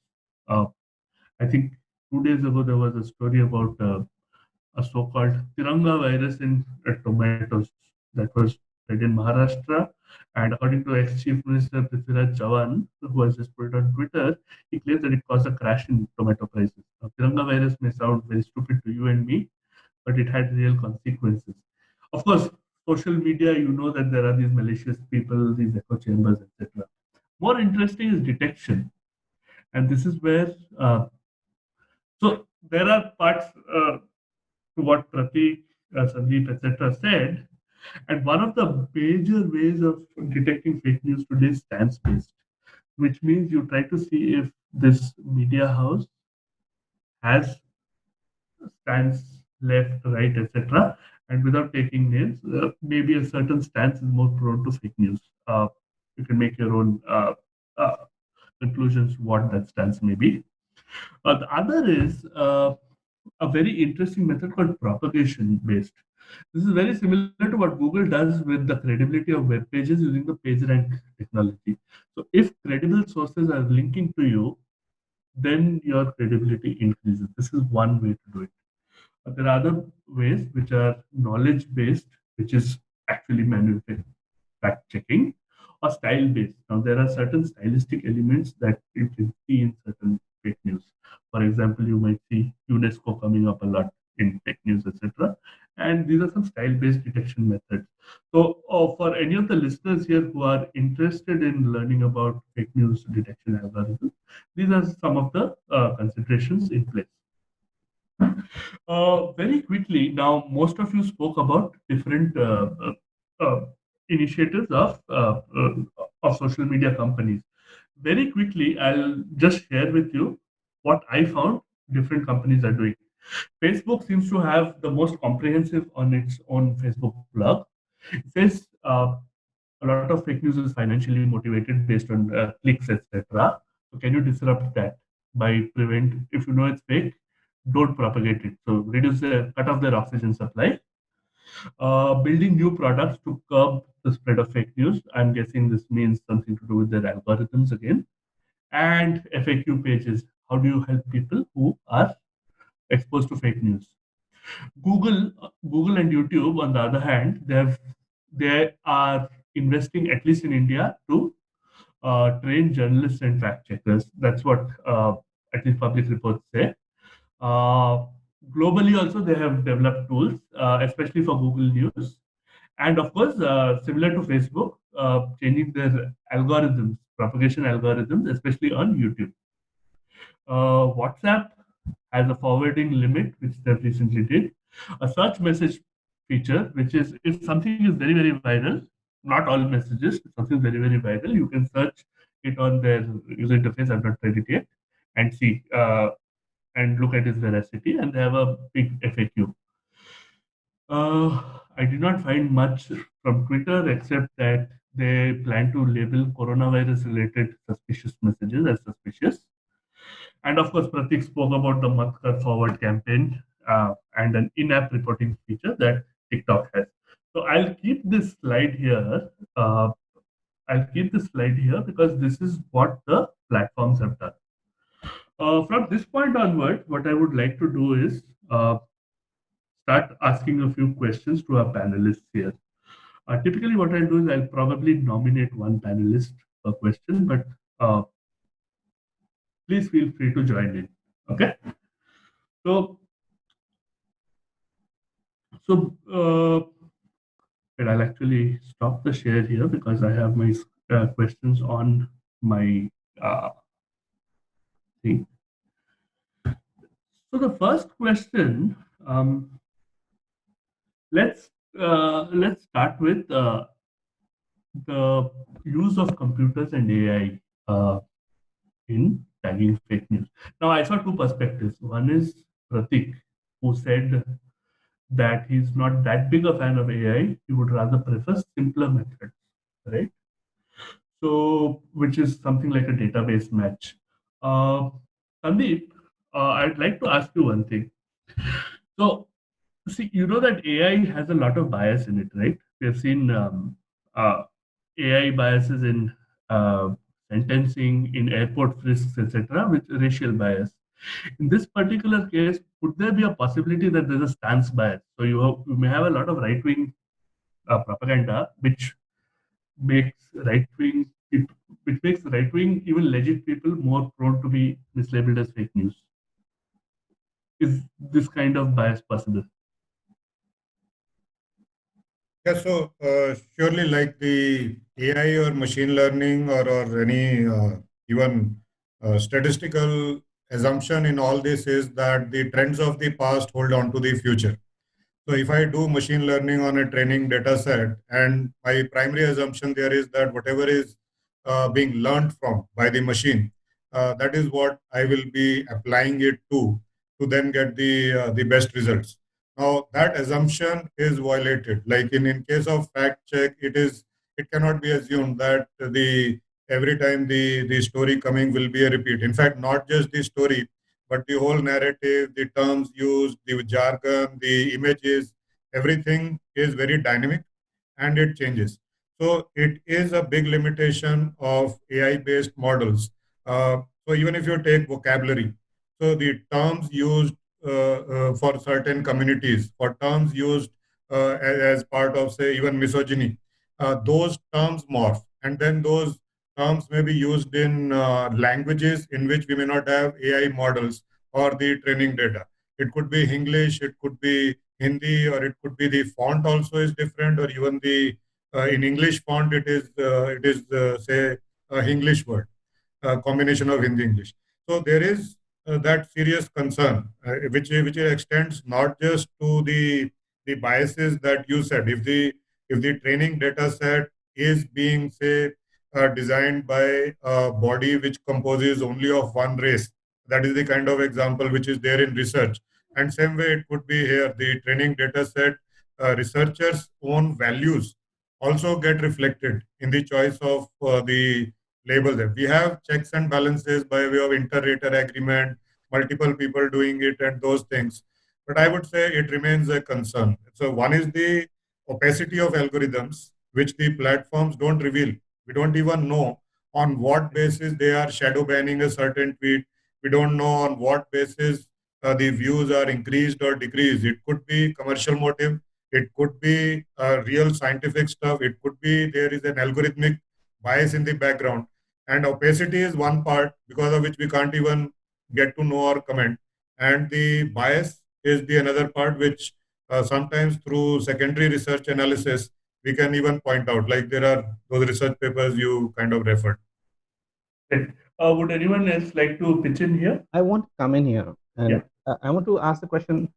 I think 2 days ago there was a story about a so-called Tiranga virus in tomatoes that was spread in Maharashtra. And according to ex-Chief Minister Prithviraj Chavan, who has just put it on Twitter, he claims that it caused a crash in tomato prices. Now, Tiranga virus may sound very stupid to you and me, but it had real consequences. Of course, social media, you know that there are these malicious people, these echo chambers, etc. More interesting is detection. And this is where, so there are parts to what Pratik, Sandeep, etc. said. And one of the major ways of detecting fake news today is stance-based, which means you try to see if this media house has stance left, right, etc. And without taking names, maybe a certain stance is more prone to fake news. You can make your own conclusions what that stance may be. The other is a very interesting method called propagation based. This is very similar to what Google does with the credibility of web pages using the PageRank technology. So if credible sources are linking to you, then your credibility increases. This is one way to do it. But there are other ways which are knowledge based, which is actually manual fact checking, or style based. Now there are certain stylistic elements that you can see in certain fake news. For example, you might see UNESCO coming up a lot in fake news, etc. And these are some style-based detection methods. So, for any of the listeners here who are interested in learning about fake news detection algorithms, these are some of the considerations in place. Very quickly, now most of you spoke about different initiatives of social media companies. Very quickly, I'll just share with you what I found different companies are doing. Facebook seems to have the most comprehensive on its own Facebook blog. It says a lot of fake news is financially motivated based on clicks, etc. So can you disrupt that by if you know it's fake, don't propagate it. So cut off their oxygen supply. Building new products to curb the spread of fake news. I'm guessing this means something to do with their algorithms again. And FAQ pages. How do you help people who are exposed to fake news? Google and YouTube, on the other hand, they are investing, at least in India, to train journalists and fact checkers. That's what at least public reports say. Globally, also they have developed tools, especially for Google News, and of course, similar to Facebook, changing their algorithms, propagation algorithms, especially on YouTube. WhatsApp has a forwarding limit, which they recently did. A search message feature, which is if something is very, very viral, not all messages, if something is very, very viral, you can search it on their user interface. I've not tried it yet, and see and look at its veracity. And they have a big FAQ. I did not find much from Twitter except that they plan to label coronavirus-related suspicious messages as suspicious. And of course, Pratik spoke about the Matkar Forward campaign and an in-app reporting feature that TikTok has. So I'll keep this slide here. I'll keep this slide here because this is what the platforms have done. From this point onward, what I would like to do is start asking a few questions to our panelists here. Typically, what I'll do is I'll probably nominate one panelist per question, but please feel free to join in. Okay. And I'll actually stop the share here because I have my questions on my thing. So the first question, let's start with the use of computers and AI in tagging fake news. Now, I saw two perspectives. One is Pratik, who said that he's not that big a fan of AI. He would rather prefer simpler methods, right? So, which is something like a database match. Sandeep, I'd like to ask you one thing. So, see, you know that AI has a lot of bias in it, right? We have seen AI biases in sentencing, in airport risks, etc., with racial bias. In this particular case, would there be a possibility that there's a stance bias? So you may have a lot of right-wing propaganda, which makes right-wing even legit people more prone to be mislabeled as fake news. Is this kind of bias possible? Yeah, so surely like the AI or machine learning or any even statistical assumption in all this is that the trends of the past hold on to the future. So if I do machine learning on a training data set, and my primary assumption there is that whatever is being learned from by the machine, that is what I will be applying it to then get the best results. Now that assumption is violated. Like in case of fact check, it cannot be assumed that the every time the story coming will be a repeat. In fact, not just the story, but the whole narrative, the terms used, the jargon, the images, everything is very dynamic and it changes. So it is a big limitation of AI-based models. So even if you take vocabulary, so the terms used for certain communities, for terms used as part of, say, even misogyny, those terms morph. And then those terms may be used in languages in which we may not have AI models or the training data. It could be English, it could be Hindi, or it could be the font also is different, or even the in English font it is say a English word, a combination of Hindi English. So there is that serious concern, which extends not just to the biases that you said. If the training data set is being, say, designed by a body which composes only of one race, that is the kind of example which is there in research. And same way it could be here, the training data set, researchers' own values also get reflected in the choice of the label there. We have checks and balances by way of inter-rater agreement, multiple people doing it and those things. But I would say it remains a concern. So one is the opacity of algorithms, which the platforms don't reveal. We don't even know on what basis they are shadow banning a certain tweet. We don't know on what basis the views are increased or decreased. It could be commercial motive. It could be real scientific stuff. It could be there is an algorithmic bias in the background. And opacity is one part because of which we can't even get to know or comment. And the bias is the another part which sometimes through secondary research analysis, we can even point out, like there are those research papers you kind of referred. Would anyone else like to pitch in here? I want to come in here and I want to ask the question,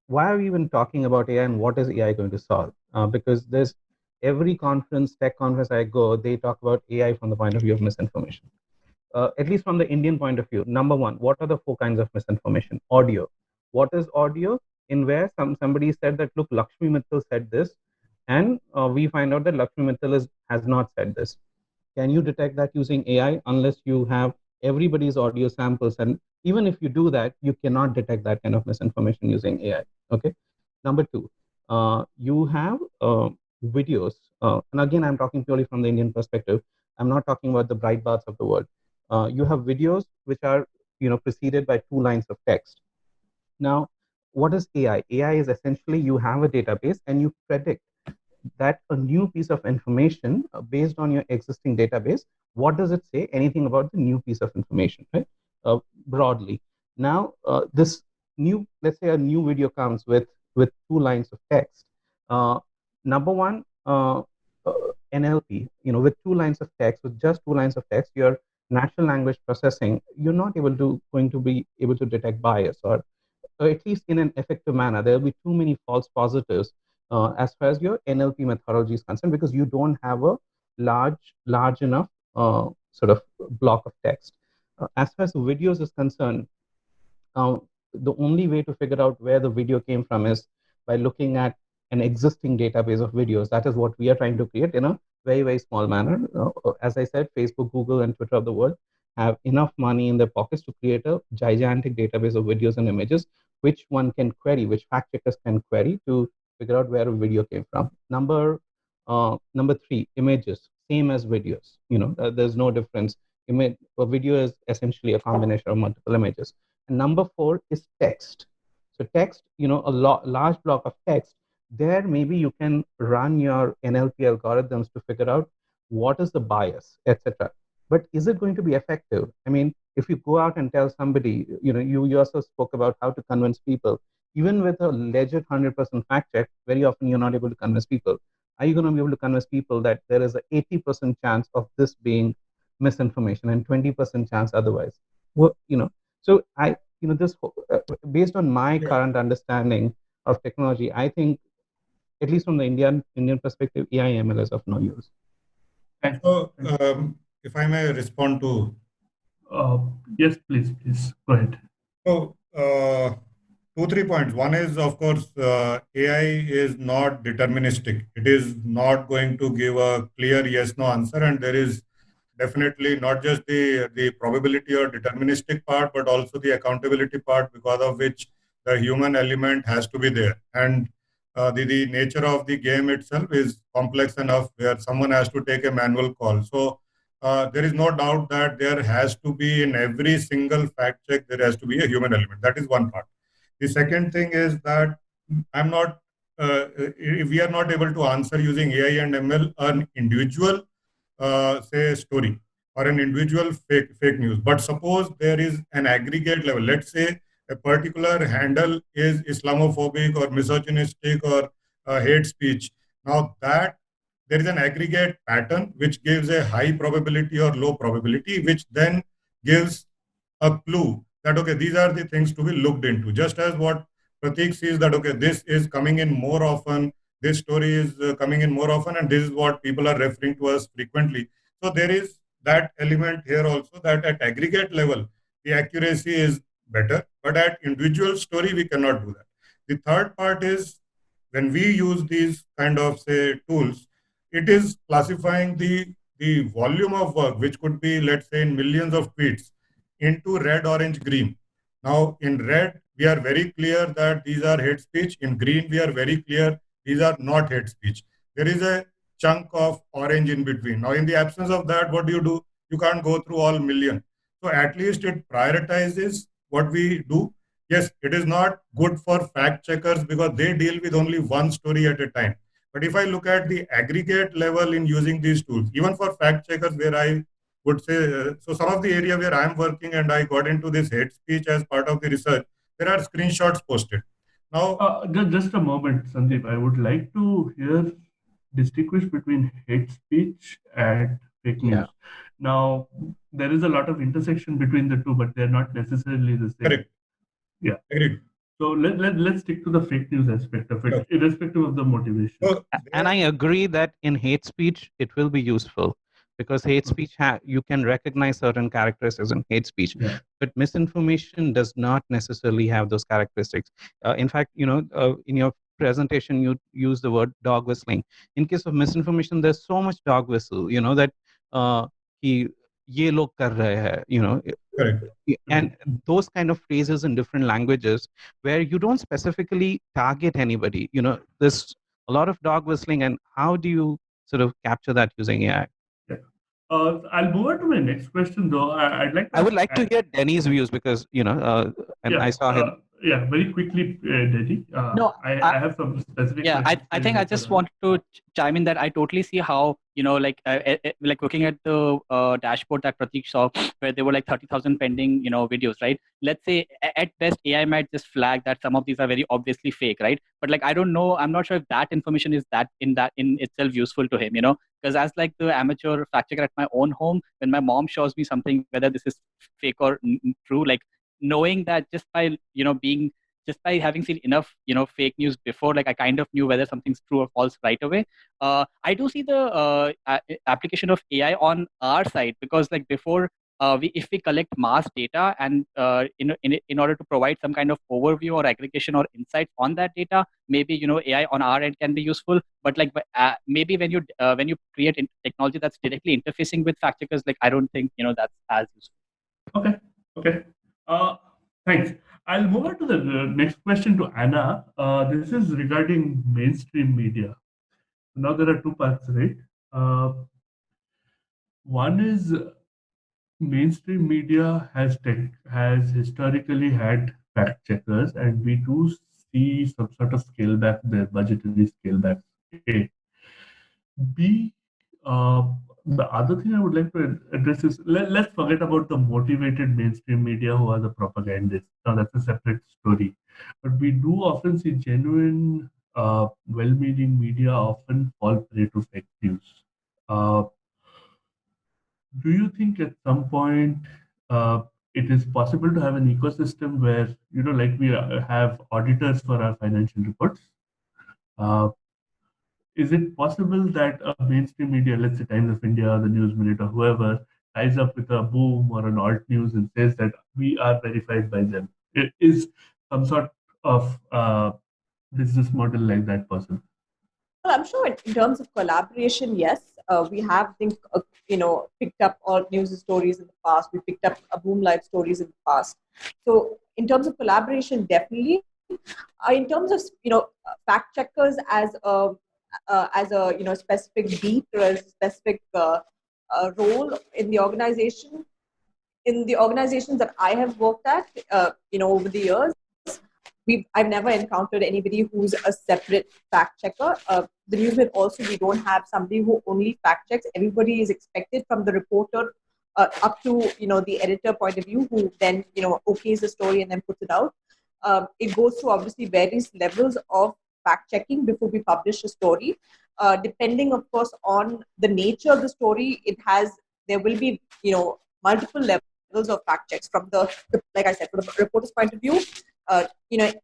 why are we even talking about AI and what is AI going to solve? Because there's every conference, tech conference I go, they talk about AI from the point of view of misinformation. At least from the Indian point of view, number one, what are the 4 kinds of misinformation? Audio. What is audio? In where somebody said that, look, Lakshmi Mittal said this, and we find out that Lakshmi Mittal has not said this. Can you detect that using AI unless you have everybody's audio samples, and even if you do that, you cannot detect that kind of misinformation using AI. Okay. Number two, you have videos, and again, I'm talking purely from the Indian perspective. I'm not talking about the Breitbarts of the world. You have videos which are, preceded by 2 lines of text. Now, what is AI? AI is essentially you have a database and you predict that a new piece of information based on your existing database. What does it say? Anything about the new piece of information, right? Broadly. Now, this new, let's say a new video comes with 2 lines of text. Number one, NLP, with 2 lines of text, with just 2 lines of text, your natural language processing, you're not going to be able to detect bias, or at least in an effective manner. There will be too many false positives as far as your NLP methodology is concerned, because you don't have a large enough sort of block of text. As far as videos is concerned, the only way to figure out where the video came from is by looking at an existing database of videos. That is what we are trying to create in a very, very small manner. As I said, Facebook, Google, and Twitter of the world have enough money in their pockets to create a gigantic database of videos and images, which one can query, which fact checkers can query to figure out where a video came from. Number three, images, same as videos. There's no difference. A video is essentially a combination of multiple images. And number four is text. So text, a large block of text. There, maybe you can run your NLP algorithms to figure out what is the bias, etc. But is it going to be effective? I mean, if you go out and tell somebody, you yourself spoke about how to convince people. Even with a legit 100% fact check, very often you're not able to convince people. Are you going to be able to convince people that there is a 80% chance of this being misinformation and 20% chance otherwise? Well, so this based on my current understanding of technology, I think, at least from the Indian perspective, AI ML is of no use. So, if I may respond to. Yes, please go ahead. So, 2-3 points. One is, of course, AI is not deterministic. It is not going to give a clear yes/no answer, and there is definitely not just the probability or deterministic part, but also the accountability part, because of which the human element has to be there. And the nature of the game itself is complex enough where someone has to take a manual call. So there is no doubt that there has to be, in every single fact check, there has to be a human element. That is one part. The second thing is that if we are not able to answer using AI and ML an individual say story or an individual fake news. But suppose there is an aggregate level. Let's say a particular handle is Islamophobic or misogynistic or hate speech. Now that there is an aggregate pattern which gives a high probability or low probability, which then gives a clue that, okay, these are the things to be looked into. Just as what Pratik sees that, okay, this is coming in more often, this story is coming in more often, and this is what people are referring to us frequently. So there is that element here also, that at aggregate level, the accuracy is better, but at individual story, we cannot do that. The third part is, when we use these kind of, say, tools, it is classifying the volume of work, which could be, let's say, in millions of tweets, into red, orange, green. Now, in red, we are very clear that these are hate speech. In green, we are very clear these are not hate speech. There is a chunk of orange in between. Now, in the absence of that, what do? You can't go through all million. So at least it prioritizes what we do. Yes, it is not good for fact checkers because they deal with only one story at a time. But if I look at the aggregate level in using these tools, even for fact checkers, where I would say, so some of the area where I'm working and I got into this hate speech as part of the research, there are screenshots posted. Now, just a moment, Sandeep. I would like to hear distinguish between hate speech and fake news. Yeah. Now, there is a lot of intersection between the two, but they're not necessarily the same. Correct. Yeah. Agreed. So let's stick to the fake news aspect of it, irrespective of the motivation. So, And I agree that in hate speech, it will be useful, because hate speech, you can recognize certain characteristics in hate speech, but misinformation does not necessarily have those characteristics. In fact, in your presentation, you use the word dog whistling. In case of misinformation, there's so much dog whistle, that ye log kar rahe hai, Correct. and those kind of phrases in different languages where you don't specifically target anybody. There's a lot of dog whistling, and how do you sort of capture that using AI? Yeah. I'll move on to my next question, though. I'd like to I would ask like to hear Denny's views because, and yeah, I saw him. Yeah, very quickly, Denny. No, I have some specific yeah, questions. I think I just wanted to chime in that I totally see how, like looking at the dashboard that Pratik saw, where there were like 30,000 pending, videos, right? Let's say at best AI might just flag that some of these are very obviously fake, right? But like I don't know, I'm not sure if that information is that in itself useful to him, because as like the amateur fact checker at my own home, when my mom shows me something, whether this is fake or true, like knowing that just by being just by having seen enough fake news before, like I kind of knew whether something's true or false right away. I do see the application of AI on our side, because like before, if we collect mass data and in order to provide some kind of overview or aggregation or insights on that data, maybe AI on our end can be useful. But like maybe when you create technology that's directly interfacing with fact checkers, like I don't think that's as useful. Okay. Thanks. I'll move on to the next question to Anna. This is regarding mainstream media. Now there are two parts, right? One is mainstream media has historically had fact checkers, and we do see some sort of scale back there, budgetary scale back. A. B. The other thing I would like to address is let's forget about the motivated mainstream media who are the propagandists. Now that's a separate story. But we do often see genuine, well-meaning media often fall prey to fake news. Do you think at some point it is possible to have an ecosystem where, like we have auditors for our financial reports? Is it possible that a mainstream media, let's say Times of India, the News Minute, or whoever, ties up with a Boom or an alt news and says that we are verified by them? Is some sort of business model like that possible? Well, I'm sure in terms of collaboration, yes. We have, picked up all news stories in the past. We picked up Boom Live stories in the past. So in terms of collaboration, definitely. In terms of, fact checkers as a specific beat or a specific role in the organization, in the organizations that I have worked at, over the years, I've never encountered anybody who's a separate fact checker. The Newsminute also, we don't have somebody who only fact checks. Everybody is expected, from the reporter up to the editor point of view, who then okays the story and then puts it out. It goes through obviously various levels of fact checking before we publish a story. Depending, of course, on the nature of the story, there will be multiple levels of fact checks. From the like I said, from the reporter's point of view,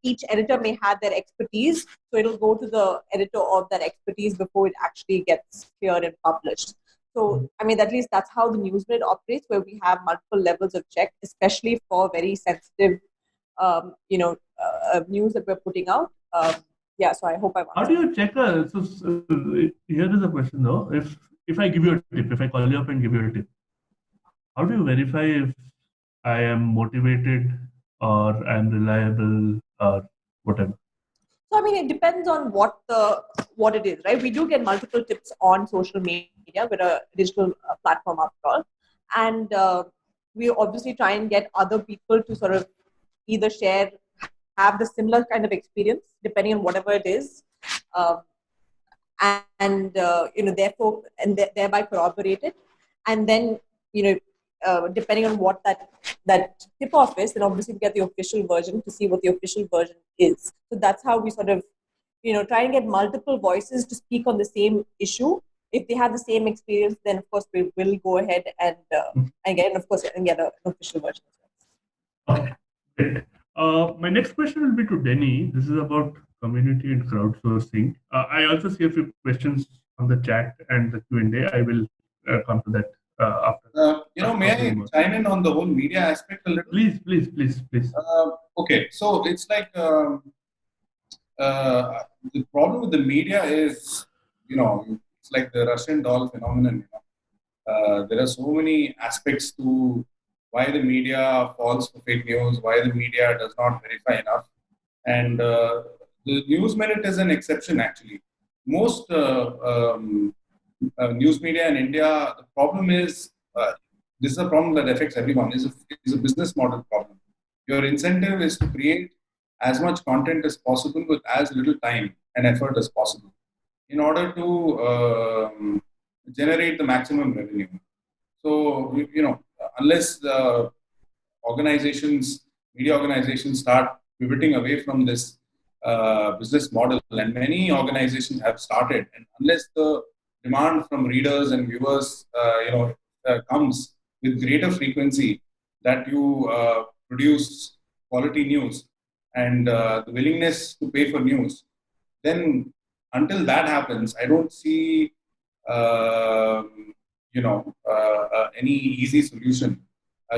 each editor may have their expertise, so it'll go to the editor of that expertise before it actually gets cleared and published. So, I mean, at least that's how the Newsminute operates, where we have multiple levels of check, especially for very sensitive, news that we're putting out. So I hope I've answered. How do you check? Here is a question though. If I give you a tip, if I call you up and give you a tip, how do you verify if I am motivated or I'm reliable or whatever? So I mean, it depends on what it is, right? We do get multiple tips on social media. We're a digital platform after all, and we obviously try and get other people to sort of either have the similar kind of experience, depending on whatever it is, therefore, and thereby corroborate it, and then depending on what that tip-off is, then obviously we get the official version to see what the official version is. So that's how we sort of, try and get multiple voices to speak on the same issue. If they have the same experience, then of course we will go ahead and get an official version as well. Okay, great. My next question will be to Denny. This is about community and crowdsourcing. I also see a few questions on the chat and the Q&A. I will come to that after. May I chime in on the whole media aspect a little? Please. Okay, so it's like the problem with the media is, it's like the Russian doll phenomenon. there are so many aspects to why the media falls for fake news, why the media does not verify enough. And the news minute is an exception, actually. Most news media in India, the problem is this is a problem that affects everyone. Is a business model problem. Your incentive is to create as much content as possible with as little time and effort as possible in order to generate the maximum revenue. So, unless the media organizations start pivoting away from this business model, and many organizations have started, and unless the demand from readers and viewers, comes with greater frequency that you produce quality news and the willingness to pay for news, then until that happens, I don't see any easy solution.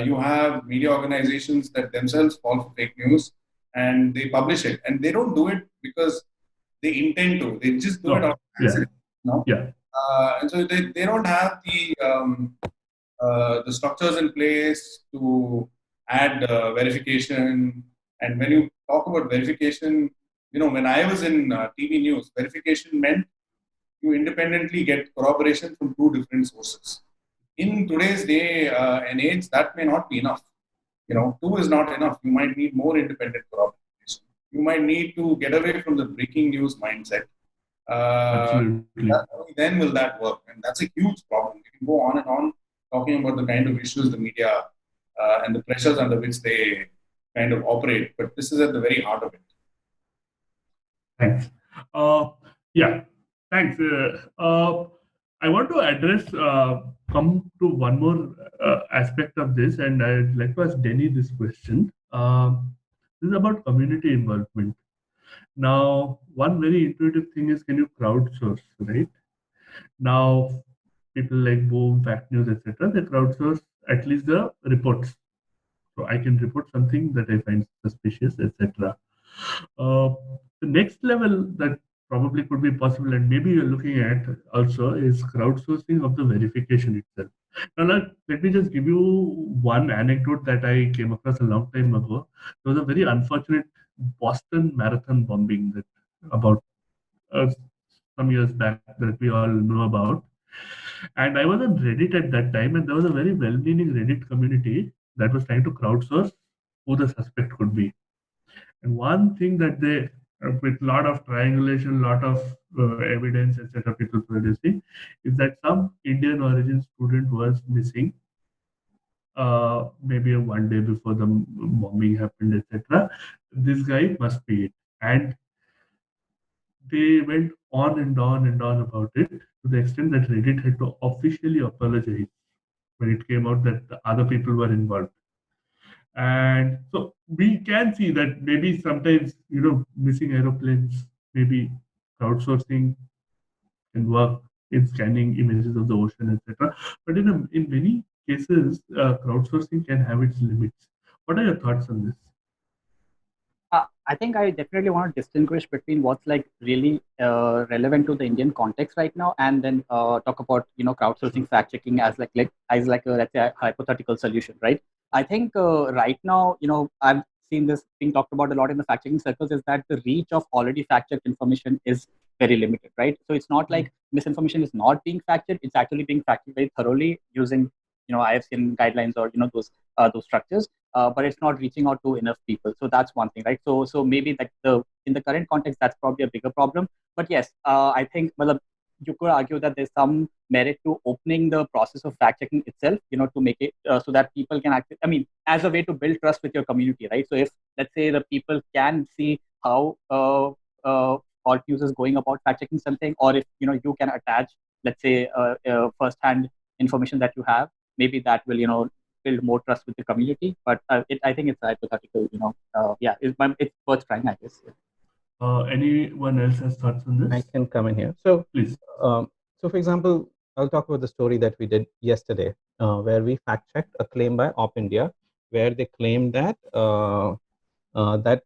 You have media organizations that themselves fall for fake news and they publish it, and they don't do it because they intend to. They just do it on accident. And so they don't have the structures in place to add verification. And when you talk about verification, when I was in TV news, verification meant you independently get corroboration from two different sources. In today's day and age, that may not be enough. Two is not enough. You might need more independent corroboration. You might need to get away from the breaking news mindset. Absolutely. Only then will that work, and that's a huge problem. We can go on and on talking about the kind of issues the media and the pressures under which they kind of operate, but this is at the very heart of it. Thanks. Thanks. I want to address, come to one more aspect of this, and I'd like to ask Denny this question. This is about community involvement. Now, one very intuitive thing is, can you crowdsource, right? Now, people like Boom, Fact News, etc., they crowdsource at least the reports. So I can report something that I find suspicious, etc. The next level that probably could be possible, and maybe you're looking at also, is crowdsourcing of the verification itself. Now, let me just give you one anecdote that I came across a long time ago. There was a very unfortunate Boston Marathon bombing that about some years back that we all know about. And I was on Reddit at that time, and there was a very well-meaning Reddit community that was trying to crowdsource who the suspect could be. And one thing that they, with a lot of triangulation, lot of evidence, etc., people producing, is that some Indian origin student was missing. Maybe one day before the bombing happened, etc. This guy must be it. And they went on and on and on about it, to the extent that Reddit had to officially apologize when it came out that the other people were involved. And so we can see that maybe sometimes, missing aeroplanes, maybe crowdsourcing can work in scanning images of the ocean, etc. But in many cases, crowdsourcing can have its limits. What are your thoughts on this? I think I definitely want to distinguish between what's really relevant to the Indian context right now, and then talk about crowdsourcing, fact checking as like a, let's say, a hypothetical solution, right? I think right now, I've seen this being talked about a lot in the fact checking circles, is that the reach of already fact checked information is very limited, right? So it's not like misinformation is not being fact checked; it's actually being fact checked very thoroughly using IFCN guidelines or those structures. But it's not reaching out to enough people. So that's one thing, right? So maybe in the current context, that's probably a bigger problem. But yes, I think you could argue that there's some merit to opening the process of fact checking itself, to make it so that people can as a way to build trust with your community, right? So if, let's say, the people can see how Alt News is going about fact checking something, or if you can attach, let's say, first-hand information that you have, maybe that will build more trust with the community. But I think it's hypothetical. It's worth trying, I guess. Anyone else has thoughts on this? I can come in here. So please. So for example, I'll talk about the story that we did yesterday, where we fact checked a claim by Op India, where they claimed that that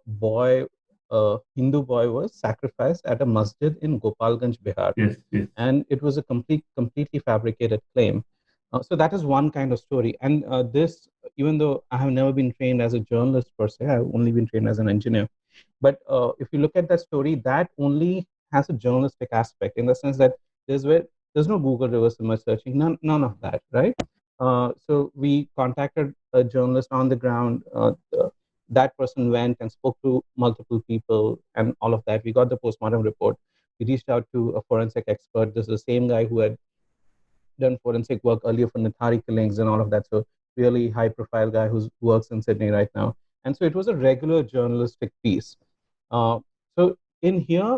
boy a Hindu boy was sacrificed at a masjid in Gopalganj, Bihar. Yes, yes. And it was a completely fabricated claim. So that is one kind of story. And this, even though I have never been trained as a journalist per se, I've only been trained as an engineer. But if you look at that story, that only has a journalistic aspect in the sense that there's no Google reverse image searching, none of that, right? So we contacted a journalist on the ground. That person went and spoke to multiple people and all of that. We got the postmortem report. We reached out to a forensic expert. This is the same guy who had done forensic work earlier for Nithari killings and all of that. So really high profile guy who works in Sydney right now. And so it was a regular journalistic piece. So in here,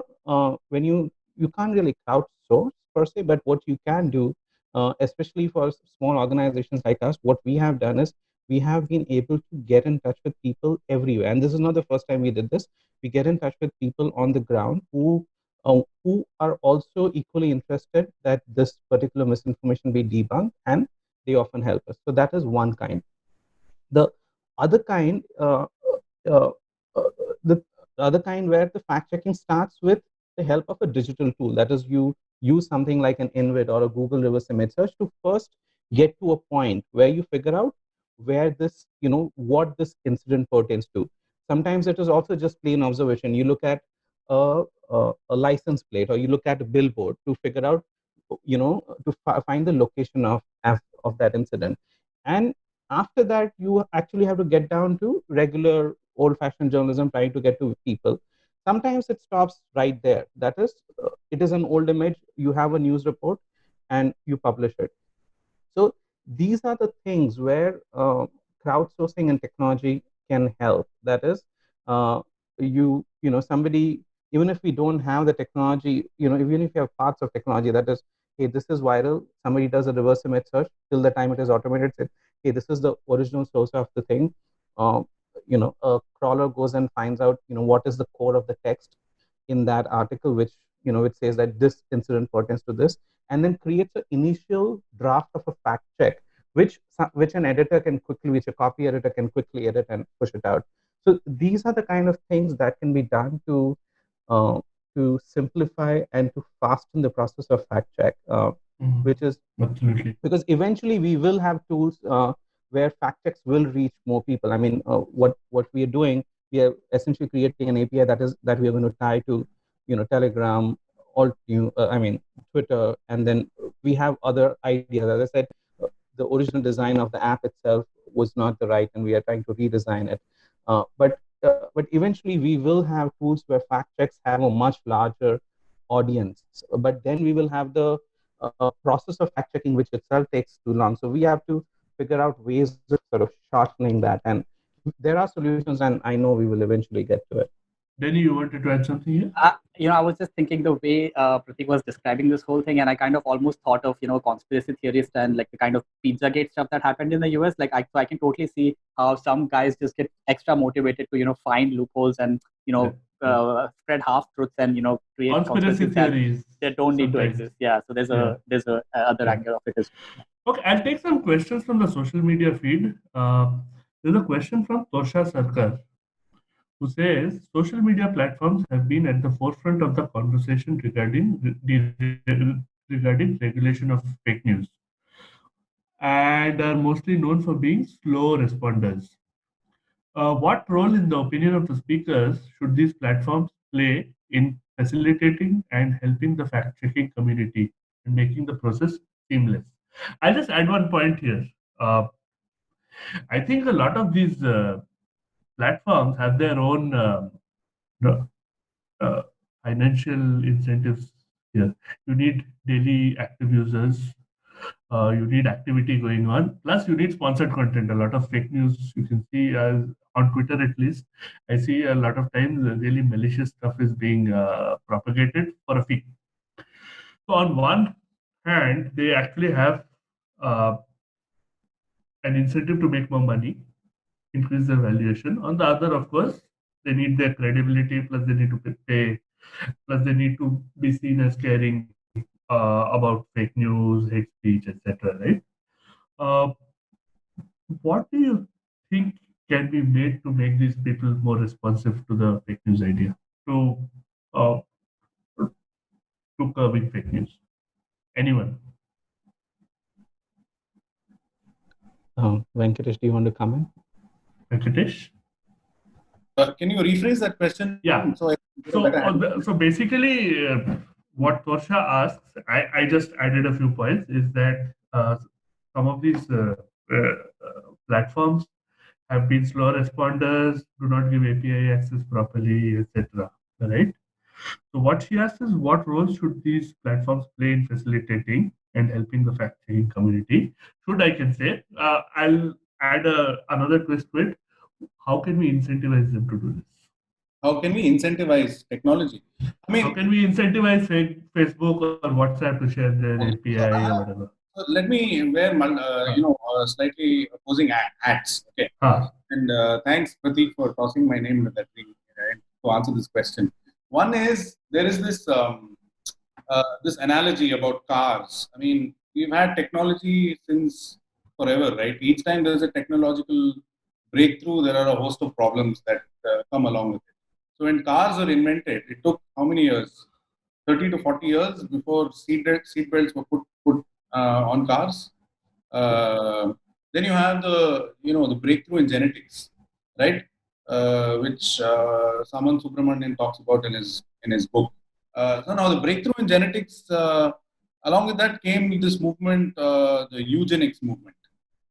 when you can't really crowdsource per se, but what you can do, especially for small organizations like us, what we have done is we have been able to get in touch with people everywhere. And this is not the first time we did this. We get in touch with people on the ground who are also equally interested that this particular misinformation be debunked, and they often help us. So that is one kind. The other kind, the other kind where the fact checking starts with the help of a digital tool. That is, you use something like an InVid or a Google reverse image search to first get to a point where you figure out where this, what this incident pertains to. Sometimes it is also just plain observation. You look at a license plate, or you look at a billboard to figure out, to find the location of that incident. And after that, you actually have to get down to regular old-fashioned journalism, trying to get to people. Sometimes it stops right there. That is, it is an old image, you have a news report, and you publish it. So these are the things where crowdsourcing and technology can help. That is, somebody, even if we don't have the technology, even if you have parts of technology, that is, hey, this is viral, somebody does a reverse image search, till the time it is automated, say, hey, this is the original source of the thing. A crawler goes and finds out, what is the core of the text in that article, which, it says that this incident pertains to this, and then creates an initial draft of a fact check, which an editor can quickly, which a copy editor can quickly edit and push it out. So these are the kind of things that can be done to simplify and to fasten the process of fact check, which is absolutely, because eventually we will have tools where fact checks will reach more people. I mean, what we are doing, we are essentially creating an API that we are going to tie to, Telegram, Twitter, and then we have other ideas. As I said, the original design of the app itself was not the right, and we are trying to redesign it. But eventually we will have tools where fact checks have a much larger audience. But then we will have the process of fact checking, which itself takes too long. So we have to figure out ways of sort of shortening that. And there are solutions, and I know we will eventually get to it. Denny, you wanted to add something here? I was just thinking the way Pratik was describing this whole thing, and I kind of almost thought of, conspiracy theorists and like the kind of Pizzagate stuff that happened in the US. Like, so I can totally see how some guys just get extra motivated to, find loopholes and, spread half truths and, create conspiracy theories that don't need to exist. Yeah. So there's a other angle of it as well. Okay, I'll take some questions from the social media feed. There's a question from Tosha Sarkar, who says social media platforms have been at the forefront of the conversation regarding regulation of fake news, and are mostly known for being slow responders. What role, in the opinion of the speakers, should these platforms play in facilitating and helping the fact-checking community and making the process seamless? I'll just add one point here. I think a lot of these platforms have their own financial incentives here. You need daily active users. You need activity going on. Plus, you need sponsored content. A lot of fake news you can see on Twitter, at least. I see a lot of times really malicious stuff is being propagated for a fee. So, on one hand, they actually have an incentive to make more money, increase their valuation. On the other, of course, they need their credibility, plus they need to pay, plus they need to be seen as caring about fake news, hate speech, etc. Right? What do you think can be made to make these people more responsive to the fake news idea? to uh, to curbing fake news? Anyone? Venkatesh, do you want to comment? Venkatesh? Can you rephrase that question? Yeah. So basically, what Torsha asks, I just added a few points, is that some of these platforms have been slow responders, do not give API access properly, etc. Right? So what she asks is, what role should these platforms play in facilitating and helping the fact-checking community? Should, I can say, I'll add another twist to it. How can we incentivize them to do this? How can we incentivize technology? I mean, how can we incentivize Facebook or WhatsApp to share their API or whatever? Let me wear slightly opposing hats. Okay. And thanks, Pratik, for tossing my name to answer this question. One is, there is this this analogy about cars. I mean, we've had technology since forever, right? Each time there's a technological breakthrough, there are a host of problems that come along with it. So when cars were invented, it took how many years? 30 to 40 years before seat belts were put on cars. Then you have the breakthrough in genetics, right? Which Samant Subramanian talks about in his book. So now the breakthrough in genetics, along with that came this movement, the eugenics movement,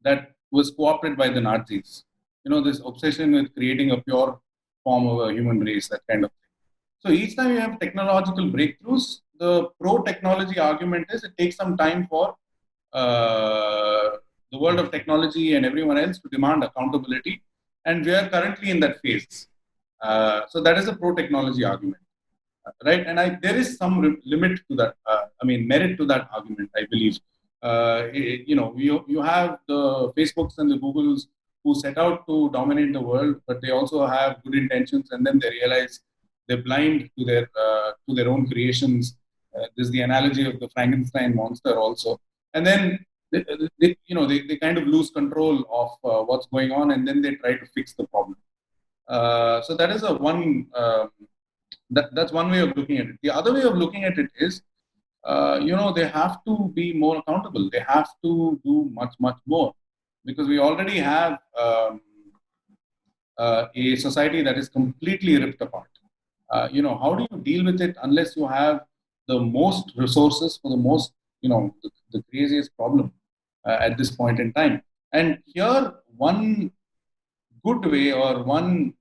that was co-opted by the Nazis. This obsession with creating a pure form of a human race, that kind of thing. So each time you have technological breakthroughs, the pro-technology argument is it takes some time for the world of technology and everyone else to demand accountability. And we are currently in that phase. So that is a pro-technology argument. Right, and there is some limit to that. Merit to that argument, I believe. You have the Facebooks and the Googles who set out to dominate the world, but they also have good intentions, and then they realize they're blind to their own creations. This is the analogy of the Frankenstein monster, also, and then they kind of lose control of what's going on, and then they try to fix the problem. So that is that's one way of looking at it. The other way of looking at it is, they have to be more accountable. They have to do much, much more, because we already have a society that is completely ripped apart. How do you deal with it unless you have the most resources for the most, the craziest problem at this point in time? And here, one good way or one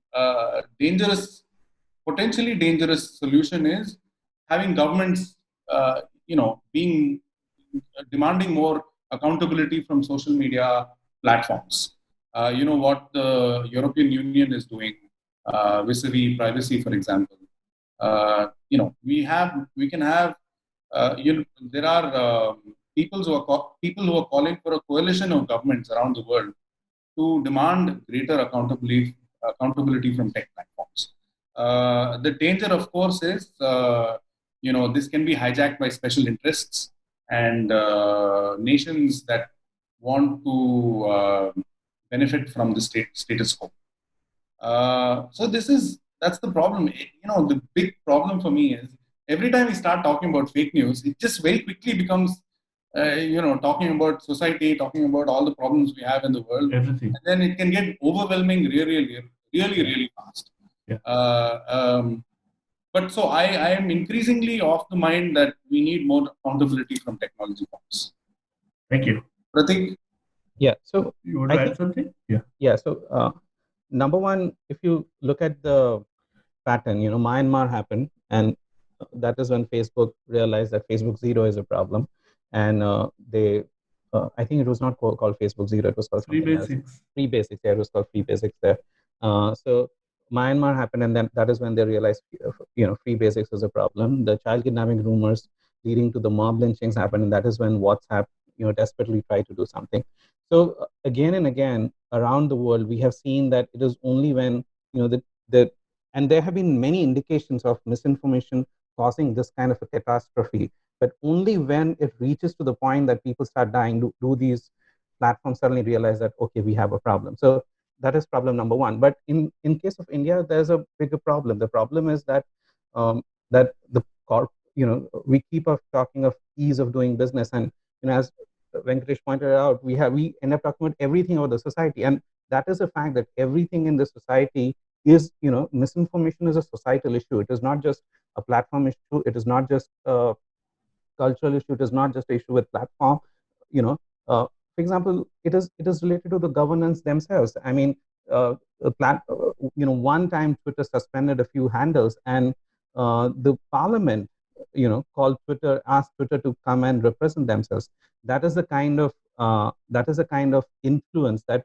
potentially dangerous solution is having governments, demanding more accountability from social media platforms. What the European Union is doing vis-a-vis privacy, for example. We can have, there are people who are calling for a coalition of governments around the world to demand greater accountability from tech platforms. The danger, of course, is this can be hijacked by special interests and nations that want to benefit from the status quo. So that's the problem. The big problem for me is every time we start talking about fake news, it just very quickly becomes talking about society, talking about all the problems we have in the world. Everything. And then it can get overwhelming really fast. Yeah. But so I am increasingly of the mind that we need more accountability from technology firms. Thank you. Pratik? Yeah. So you want to add something? Yeah. Yeah. So number one, if you look at the pattern, Myanmar happened, and that is when Facebook realized that Facebook Zero is a problem, and they, I think it was not called Facebook Zero; it was called Free something Basics. else. Free Basics. Yeah, it was called Free Basics there. So Myanmar happened, and then that is when they realized, Free Basics is a problem. The child kidnapping rumors leading to the mob lynchings happened, and that is when WhatsApp, desperately tried to do something. So again and again around the world, we have seen that it is only when and there have been many indications of misinformation causing this kind of a catastrophe, but only when it reaches to the point that people start dying do these platforms suddenly realize that, okay, we have a problem. So that is problem number one. But in case of India, there's a bigger problem. The problem is that that we keep on talking of ease of doing business, and as Venkatesh pointed out, we end up talking about everything about the society, and that is a fact that everything in the society is, misinformation is a societal issue. It is not just a platform issue. It is not just a cultural issue. It is not just an issue with platform. For example, it is related to the governance themselves. I mean, one time Twitter suspended a few handles, and the parliament, called Twitter, asked Twitter to come and represent themselves. That is the kind of influence that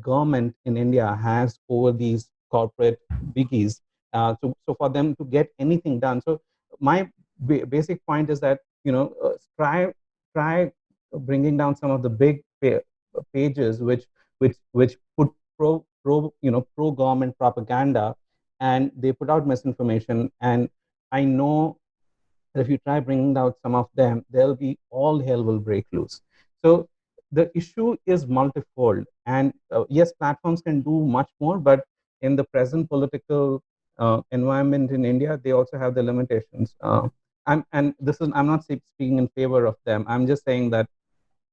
government in India has over these corporate biggies. So for them to get anything done. So my basic point is that try bringing down some of the big pages which put pro government propaganda, and they put out misinformation. And I know that if you try bringing out some of them, all hell will break loose. So the issue is multifold, and yes, platforms can do much more, but in the present political environment in India, they also have the limitations. I'm not speaking in favor of them. I'm just saying that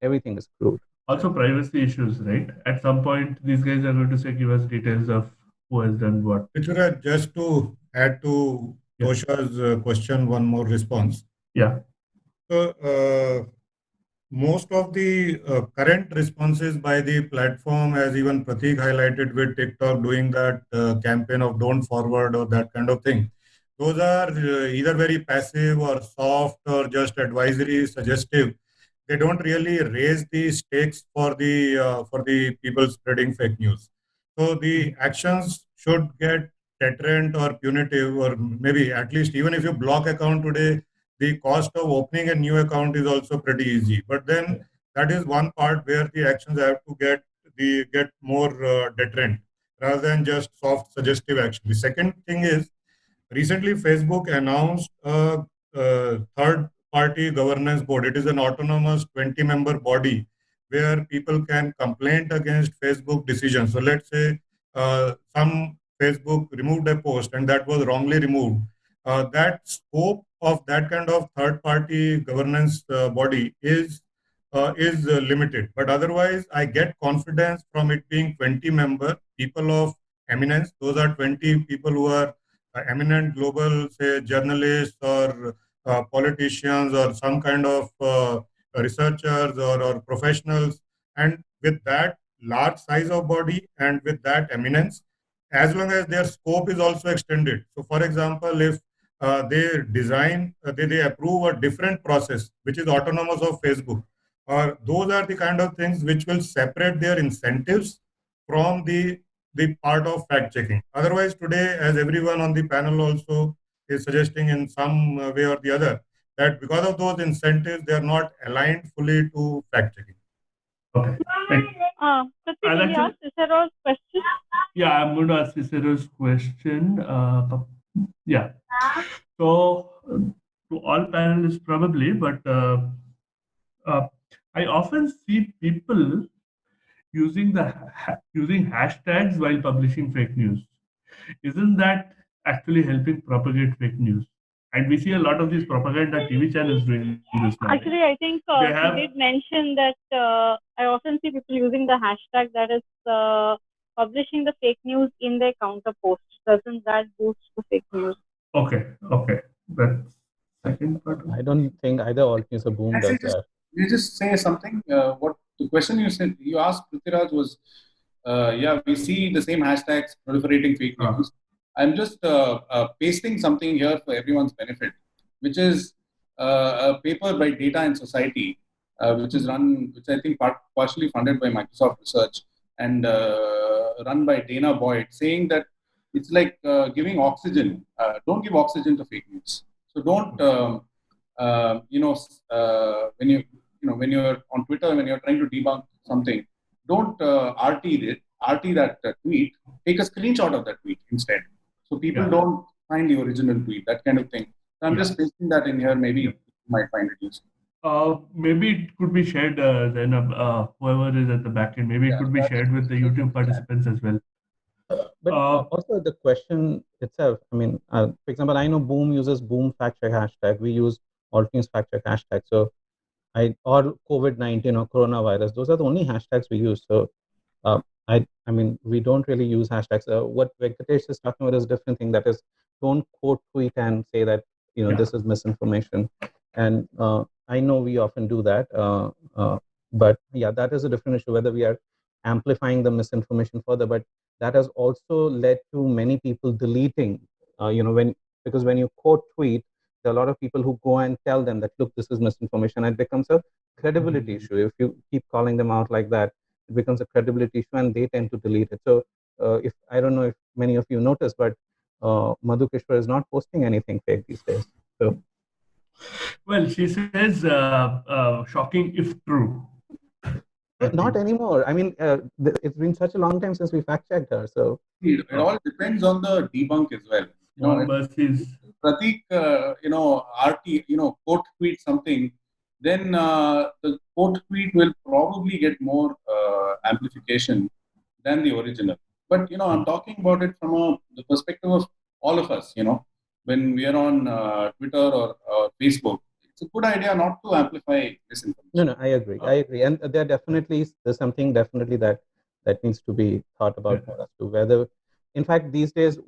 everything is crude. Also, privacy issues, right? At some point, these guys are going to say, give us details of who has done what. Prithviraj, just to add to Tosha's question, one more response. Yeah. So, most of the current responses by the platform, as even Prateek highlighted with TikTok doing that campaign of don't forward or that kind of thing, those are either very passive or soft or just advisory, suggestive. They don't really raise the stakes for the people spreading fake news. So the actions should get deterrent or punitive, or maybe at least even if you block account today, the cost of opening a new account is also pretty easy. But then that is one part where the actions have to get more deterrent rather than just soft suggestive action. The second thing is, recently Facebook announced a third-party governance board. It is an autonomous 20-member body where people can complain against Facebook decisions. So let's say some Facebook removed a post and that was wrongly removed. That scope of that kind of third-party governance body is limited. But otherwise, I get confidence from it being 20-member people of eminence. Those are 20 people who are eminent global, say, journalists or politicians or some kind of researchers or professionals. And with that large size of body and with that eminence, as long as their scope is also extended. So, for example, if they approve a different process which is autonomous of Facebook, or those are the kind of things which will separate their incentives from the part of fact checking. Otherwise, today, as everyone on the panel also is suggesting in some way or the other, that because of those incentives, they are not aligned fully to fact checking. Okay. Can you ask Cicero's question? Yeah, I'm going to ask Cicero's question. Yeah. So, to all panelists probably, but I often see people using hashtags while publishing fake news. Isn't that actually helping propagate fake news? And we see a lot of these propaganda TV channels doing this now. Actually, I think you did mention that I often see people using the hashtag that is publishing the fake news in their counter posts. Doesn't that boost the fake news? Okay. That's second part. I don't think either Alt-News or Boom does that. You just say something. What the question you asked, Prithviraj, was, we see the same hashtags proliferating fake news. I'm just pasting something here for everyone's benefit, which is a paper by Data and Society, which I think partially funded by Microsoft Research and run by Dana Boyd, saying that it's like giving oxygen. Don't give oxygen to fake news. So don't, when you're on Twitter, when you're trying to debunk something, don't RT that tweet. Take a screenshot of that tweet instead. So people don't find the original tweet, that kind of thing. So I'm just pasting that in here. Maybe you might find it useful. Maybe it could be shared then, whoever is at the back end. Maybe it could be shared with the YouTube participants as well. But Uh, also the question itself, I mean, for example, I know Boom uses Boom fact check hashtag. We use Alt News fact check hashtag. So or COVID-19 or coronavirus, those are the only hashtags we use. So uh, I mean, we don't really use hashtags. What Venkatesh is talking about is a different thing. That is, don't quote tweet and say that, Yeah. this is misinformation. And I know we often do that. But yeah, that is a different issue, whether we are amplifying the misinformation further. But that has also led to many people deleting, because when you quote tweet, there are a lot of people who go and tell them that, look, this is misinformation. And it becomes a credibility issue. If you keep calling them out like that, it becomes a credibility issue and they tend to delete it. So if I don't know if many of you notice, but Madhu Kishore is not posting anything fake these days. So well, she says shocking if true. not anymore. I mean, it's been such a long time since we fact checked her. So It all depends on the debunk as well. Pratik, RT, quote tweet something, then the quote tweet will probably get more amplification than the original. But, I'm talking about it from the perspective of all of us, when we are on Twitter or Facebook, it's a good idea not to amplify misinformation. No, I agree. And there's something definitely that needs to be thought about for us too. Whether, in fact, these days,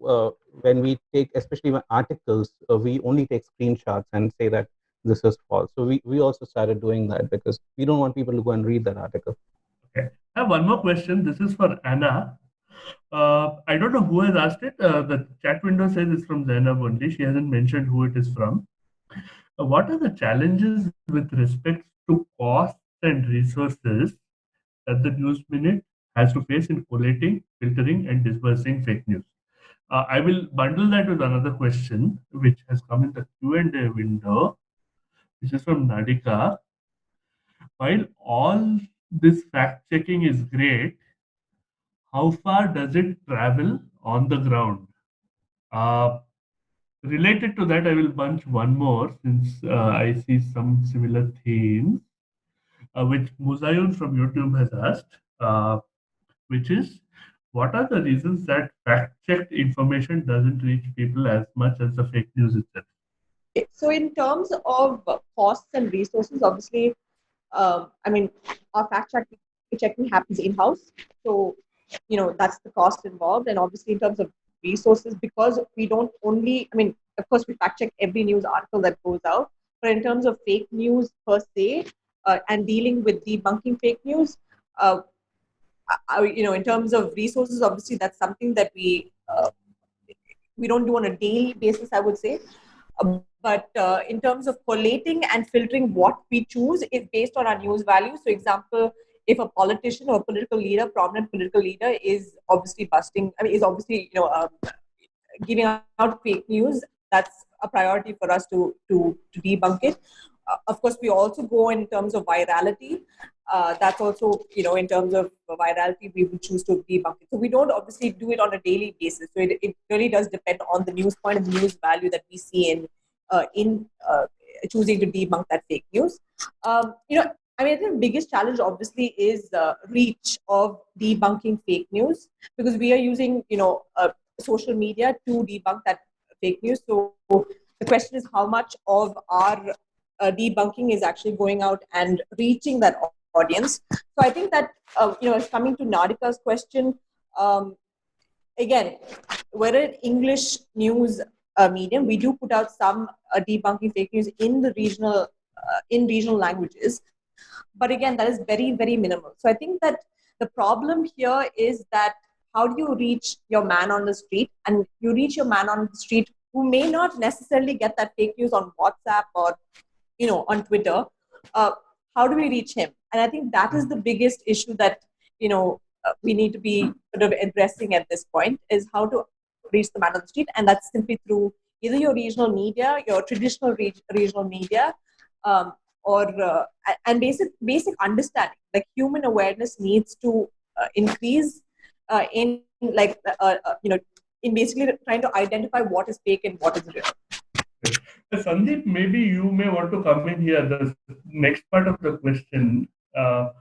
when we take, especially articles, we only take screenshots and say that this is false. So we also started doing that because we don't want people to go and read that article. Okay. I have one more question. This is for Anna. I don't know who has asked it. The chat window says it's from Zainab only. She hasn't mentioned who it is from. What are the challenges with respect to cost and resources that the News Minute has to face in collating, filtering, and dispersing fake news? I will bundle that with another question, which has come in the Q&A window, which is from Nadika. While all this fact checking is great, how far does it travel on the ground? Related to that, I will bunch one more since I see some similar themes, which Muzayun from YouTube has asked, which is, what are the reasons that fact-checked information doesn't reach people as much as the fake news itself? So in terms of costs and resources, obviously, our checking happens in-house. So, that's the cost involved. And obviously in terms of resources, because we don't only, of course, we fact check every news article that goes out, but in terms of fake news per se, and dealing with debunking fake news, in terms of resources, obviously that's something that we don't do on a daily basis, I would say. But in terms of collating and filtering what we choose is based on our news values. So, example, if a politician or a prominent political leader is obviously giving out fake news, that's a priority for us to debunk it. Of course, we also go in terms of virality. That's also, in terms of virality, we would choose to debunk it. So we don't obviously do it on a daily basis. So it really does depend on the news point and the news value that we see in choosing to debunk that fake news. I think the biggest challenge obviously is the reach of debunking fake news, because we are using, social media to debunk that fake news. So the question is how much of our debunking is actually going out and reaching that audience. So I think that, coming to Nadika's question, again, we're an English news medium. We do put out some debunking fake news in the regional languages. But again, that is very, very minimal. So I think that the problem here is that how do you reach your man on the street? And you reach your man on the street who may not necessarily get that fake news on WhatsApp or, on Twitter. How do we reach him? And I think that is the biggest issue that, we need to be sort of addressing at this point, is how to reach the man on the street. And that's simply through either your regional media, your traditional regional media, and basic understanding. Like human awareness needs to increase in basically trying to identify what is fake and what is real. Sandeep, maybe you may want to come in here. The next part of the question, there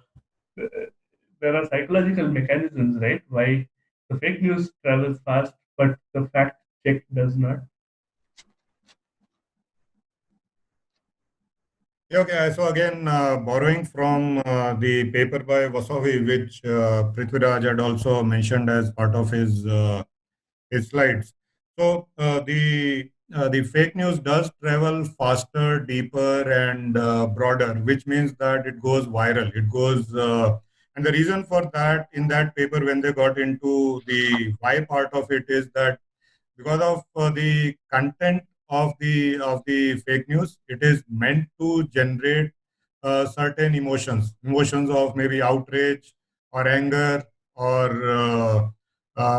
are psychological mechanisms, right? Why The fake news travels fast, but the fact check does not. Yeah, okay. So again, borrowing from the paper by Vasavi, which Prithviraj had also mentioned as part of his slides. So the fake news does travel faster, deeper, and broader, which means that it goes viral. It goes, and the reason for that in that paper, when they got into the why part of it, is that because of the content of the fake news, it is meant to generate certain emotions of maybe outrage or anger, or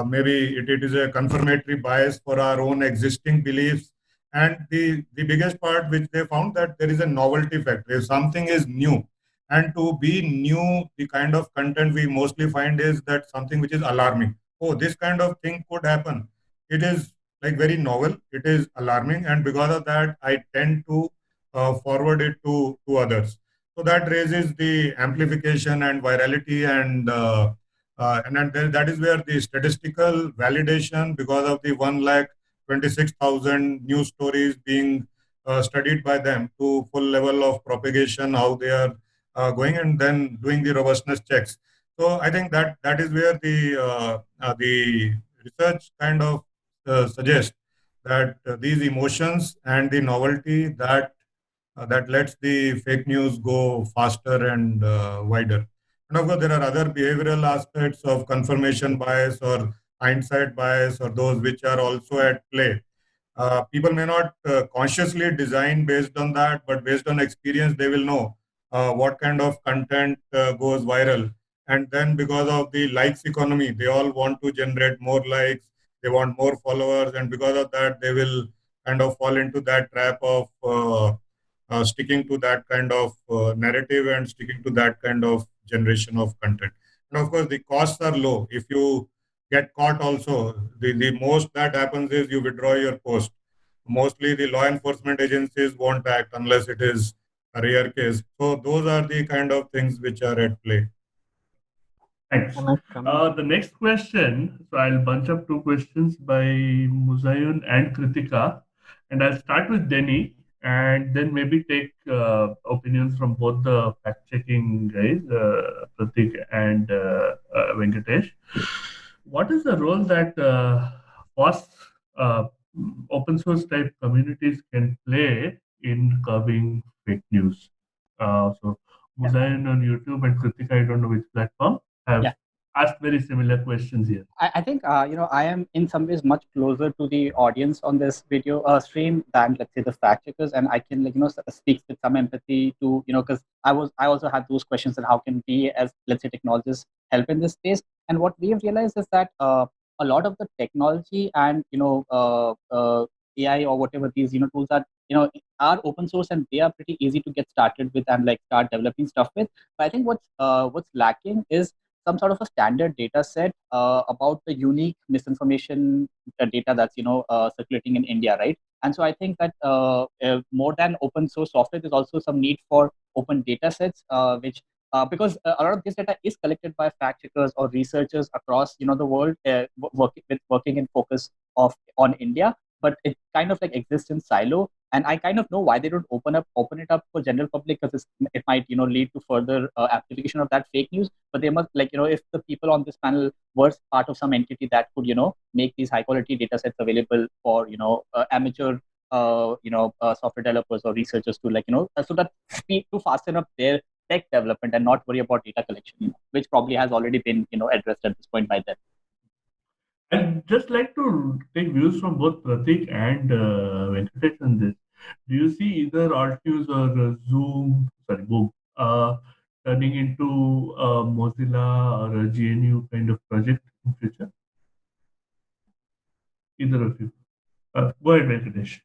maybe it is a confirmatory bias for our own existing beliefs. And the biggest part which they found, that there is a novelty factor. If something is new, and to be new, the kind of content we mostly find is that something which is alarming. Oh, this kind of thing could happen. It is like very novel. It is alarming, and because of that, I tend to forward it to others. So that raises the amplification and virality, and then that is where the statistical validation, because of the 1,26,000 news stories being studied by them to full level of propagation, how they are going, and then doing the robustness checks. So I think that is where the research kind of suggests that these emotions and the novelty that lets the fake news go faster and wider. And of course, there are other behavioral aspects of confirmation bias or hindsight bias, or those which are also at play. People may not consciously design based on that, but based on experience, they will know what kind of content goes viral. And then, because of the likes economy, they all want to generate more likes, they want more followers, and because of that, they will kind of fall into that trap of sticking to that kind of narrative and sticking to that kind of generation of content. And of course, the costs are low. If you get caught also, the most that happens is you withdraw your post. Mostly the law enforcement agencies won't act unless it is a rare case. So those are the kind of things which are at play. Thanks. The next question, so I'll bunch up two questions by Muzayun and Kritika, and I'll start with Denny, and then maybe take opinions from both the fact-checking guys, Pratik and Venkatesh. What is the role that FOSS, uh, open source type communities can play in curbing fake news? So Muzayun on YouTube and Kritika, I don't know which platform, have asked very similar questions here. I think I am in some ways much closer to the audience on this video stream than, let's say, the fact checkers, and I can speak with some empathy to because I also had those questions that how can we as, let's say, technologists help in this space. And what we have realized is that a lot of the technology and AI or whatever these tools are open source, and they are pretty easy to get started with and like start developing stuff with. But I think what's lacking is some sort of a standard data set about the unique misinformation data that's circulating in India, right? And so I think that more than open source software, there's also some need for open data sets, which because a lot of this data is collected by fact checkers or researchers across the world, working in focus on India, but it kind of like exists in silo. And I kind of know why they don't open it up for general public, because it might lead to further amplification of that fake news. But they must if the people on this panel were part of some entity that could make these high quality data sets available for amateur software developers or researchers to so that speed to fasten up their tech development and not worry about data collection, which probably has already been addressed at this point by them. I'd just like to take views from both Pratik and Venkatesh on this. Do you see either Alt News or Boom, turning into a Mozilla or a GNU kind of project in future? Either of you. Go ahead, Venkatesh.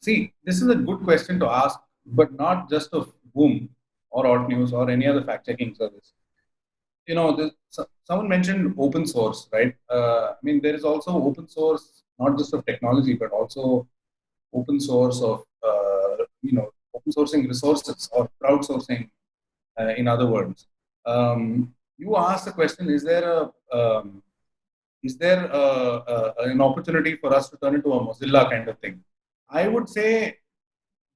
See, this is a good question to ask, but not just of Boom or Alt News or any other fact-checking service. Someone mentioned open source, right? I mean, there is also open source, not just of technology, but also open source of, open sourcing resources or crowdsourcing, in other words. you asked the question: is there an opportunity for us to turn into a Mozilla kind of thing? I would say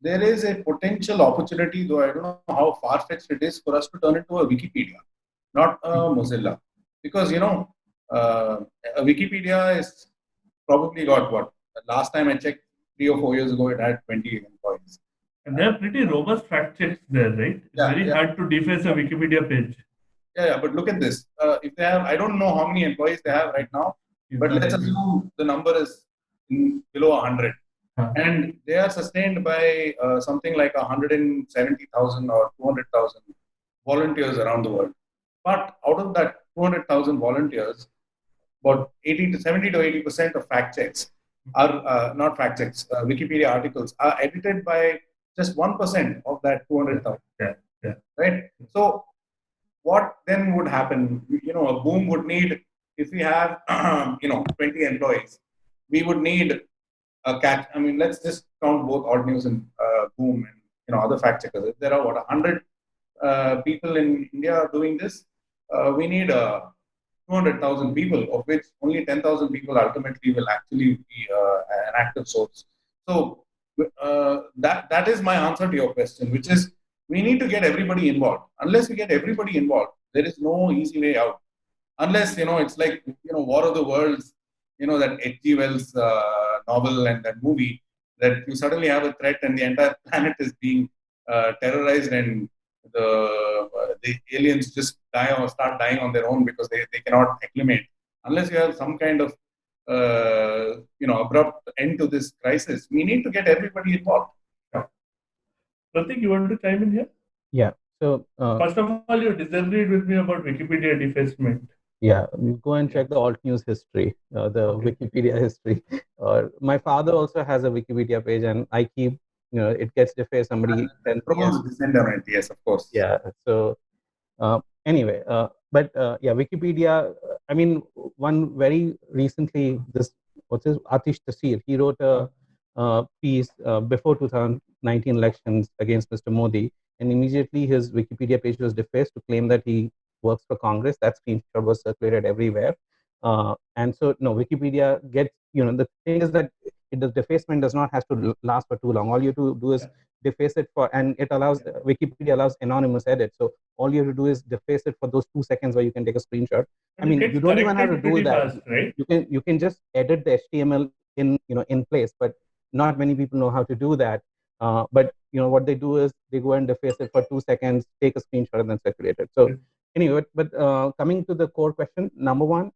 there is a potential opportunity, though I don't know how far-fetched it is, for us to turn into a Wikipedia, not a Mozilla. Because, a Wikipedia is probably got what? Last time I checked, 3 or 4 years ago, it had 20 employees. And there are pretty robust fact checks there, right? It's very hard to deface a Wikipedia page. Yeah, but look at this. If they have, I don't know how many employees they have right now, but let's assume the number is below 100. And they are sustained by something like 170,000 or 200,000 volunteers around the world. But out of that 200,000 volunteers, about 70 to 80% of fact checks are not fact checks. Wikipedia articles are edited by just 1% of that 200,000. Right? So what then would happen? A boom would need, if we have 20 employees, we would need a catch. I mean, let's just count both Odd News and Boom and other fact checkers. If there are 100 people in India doing this, we need 200,000 people, of which only 10,000 people ultimately will actually be an active source. So that is my answer to your question, which is we need to get everybody involved. Unless we get everybody involved, there is no easy way out. Unless it's like War of the Worlds, that H.G. Wells novel and that movie, that you suddenly have a threat and the entire planet is being terrorized and the aliens just die or start dying on their own because they cannot acclimate. Unless you have some kind of abrupt end to this crisis, we need to get everybody involved. Pratik, you want to chime in here? Yeah. So first of all, you disagreed with me about Wikipedia defacement. Yeah, go and check the alt news history, the Wikipedia history. My father also has a Wikipedia page, and I keep, it gets defaced. Somebody sends yes, of course. Yeah. So anyway, but Wikipedia. I mean, one very recently, Atish Tasir. He wrote a piece before 2019 elections against Mr. Modi, and immediately his Wikipedia page was defaced to claim that he works for Congress. That screenshot was circulated everywhere. And so, Wikipedia gets, the thing is that the defacement does not have to last for too long. All you have to do is deface it and it allows, Wikipedia allows anonymous edit. So all you have to do is deface it for those 2 seconds where you can take a screenshot. I mean, you don't even have to do that. Fast, right? You can just edit the HTML in place, but not many people know how to do that. But what they do is they go and deface it for 2 seconds, take a screenshot, and then circulate it. So anyway, but coming to the core question, number one,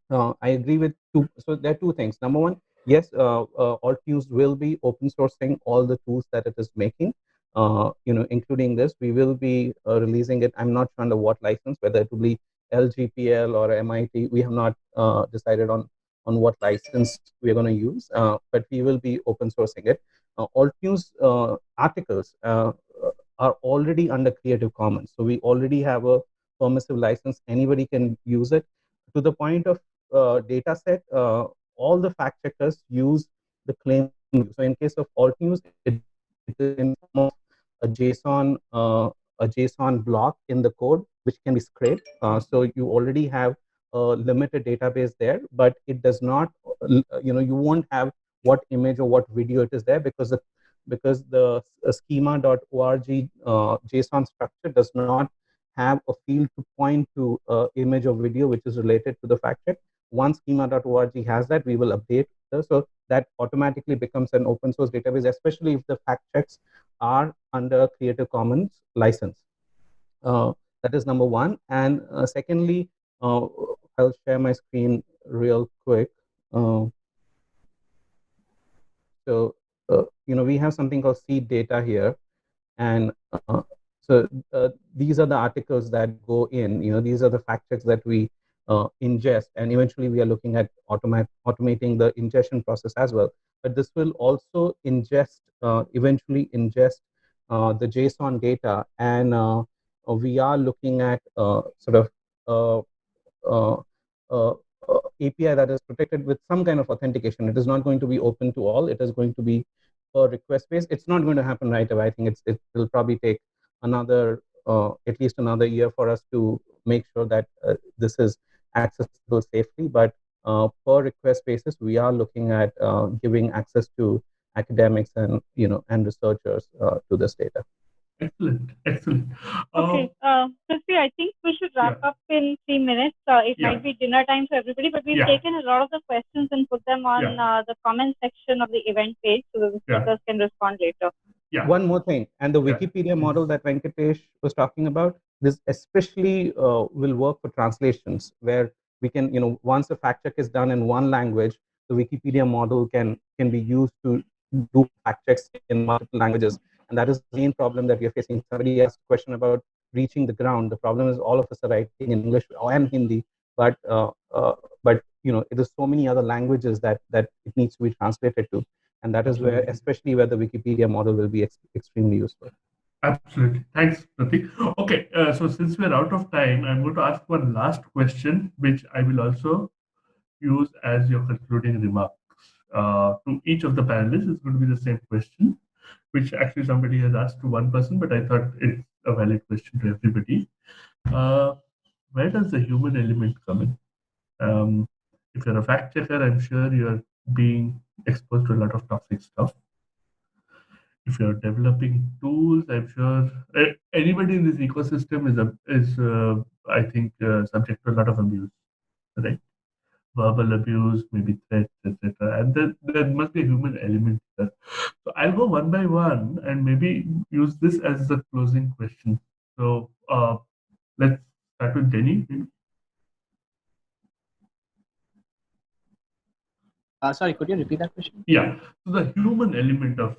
I agree with two. So there are 2 things. Number one, yes, Alt News will be open sourcing all the tools that it is making, including this. We will be releasing it. I'm not sure under what license, whether it will be LGPL or MIT. We have not decided on what license we're going to use, but we will be open sourcing it. Alt News articles are already under Creative Commons. So we already have a permissive license. Anybody can use it. To the point of data set, all the fact checkers use the claim. So in case of Alt News, it is in a JSON block in the code, which can be scraped. So you already have a limited database there, but it does not, you won't have what image or what video it is there because the schema.org JSON structure does not have a field to point to image or video which is related to the fact check. Once schema.org has that, we will update. So that automatically becomes an open source database, especially if the fact checks are under Creative Commons license. That is number one. And secondly, I'll share my screen real quick. So, we have something called seed data here. And so these are the articles that go in, these are the fact checks that we ingest. And eventually we are looking at automating the ingestion process as well. But this will also eventually ingest the JSON data. And we are looking at API that is protected with some kind of authentication. It is not going to be open to all. It is going to be a request based. It's not going to happen right away. I think it will probably take at least another year for us to make sure that this is accessible safely. But per request basis, we are looking at giving access to academics and and researchers to this data. Excellent, excellent. Okay, Prithvi, I think we should wrap up in 3 minutes. It might be dinner time for everybody, but we've taken a lot of the questions and put them on the comment section of the event page so that the speakers can respond later. One more thing, and the Wikipedia model that Venkatesh was talking about, this especially will work for translations, where we can, once a fact check is done in one language, the Wikipedia model can be used to do fact checks in multiple languages. And that is the main problem that we are facing. Somebody asked a question about reaching the ground. The problem is all of us are writing in English and Hindi, but there's so many other languages that it needs to be translated to, and that is where, especially where the Wikipedia model will be extremely useful. Absolutely. Thanks, Pratik. Okay, so since we're out of time, I'm going to ask one last question, which I will also use as your concluding remarks. To each of the panelists, it's going to be the same question, which actually somebody has asked to one person, but I thought it's a valid question to everybody. Where does the human element come in? If you're a fact checker, I'm sure you're being exposed to a lot of toxic stuff. If you're developing tools, I'm sure anybody in this ecosystem is I think, subject to a lot of abuse, right? Verbal abuse, maybe threats, etc. And there must be a human element there. So I'll go one by one and maybe use this as the closing question. So let's start with Denny. Sorry, could you repeat that question? Yeah. So the human element of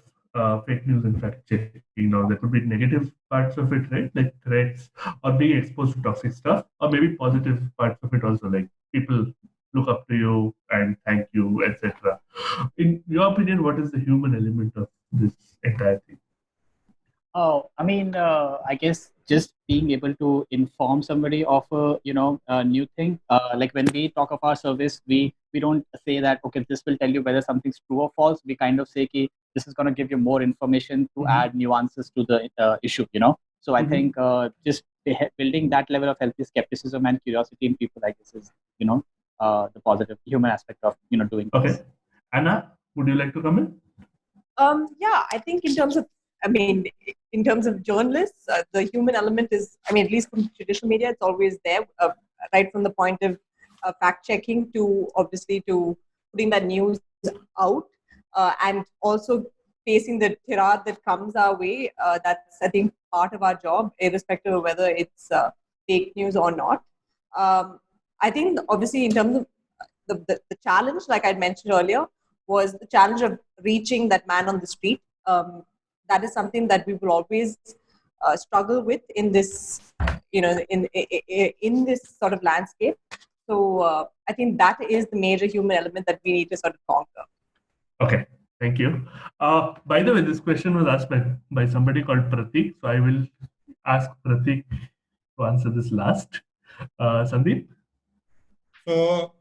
fake news and fact checking. There could be negative parts of it, right? Like threats or being exposed to toxic stuff, or maybe positive parts of it also, like people look up to you and thank you, etc. In your opinion, what is the human element of this entire thing? Oh, I mean, I guess just being able to inform somebody of a new thing. Like when we talk of our service, we don't say that, okay, this will tell you whether something's true or false. We kind of say, okay, this is going to give you more information to add nuances to the issue, So I think just building that level of healthy skepticism and curiosity in people, I guess, is, the positive human aspect of, doing this. Okay. Anna, would you like to comment? Yeah, I think in terms of journalists, the human element is, at least from traditional media, it's always there, right from the point of fact checking to obviously to putting that news out and also facing the tirade that comes our way. That's, I think, part of our job, irrespective of whether it's fake news or not. I think, obviously, in terms of the challenge, like I mentioned earlier, was the challenge of reaching that man on the street. That is something that we will always struggle with in this, in this sort of landscape. So I think that is the major human element that we need to sort of conquer. Okay, thank you. By the way, this question was asked by somebody called Pratik, so I will ask Pratik to answer this last. Sandeep? So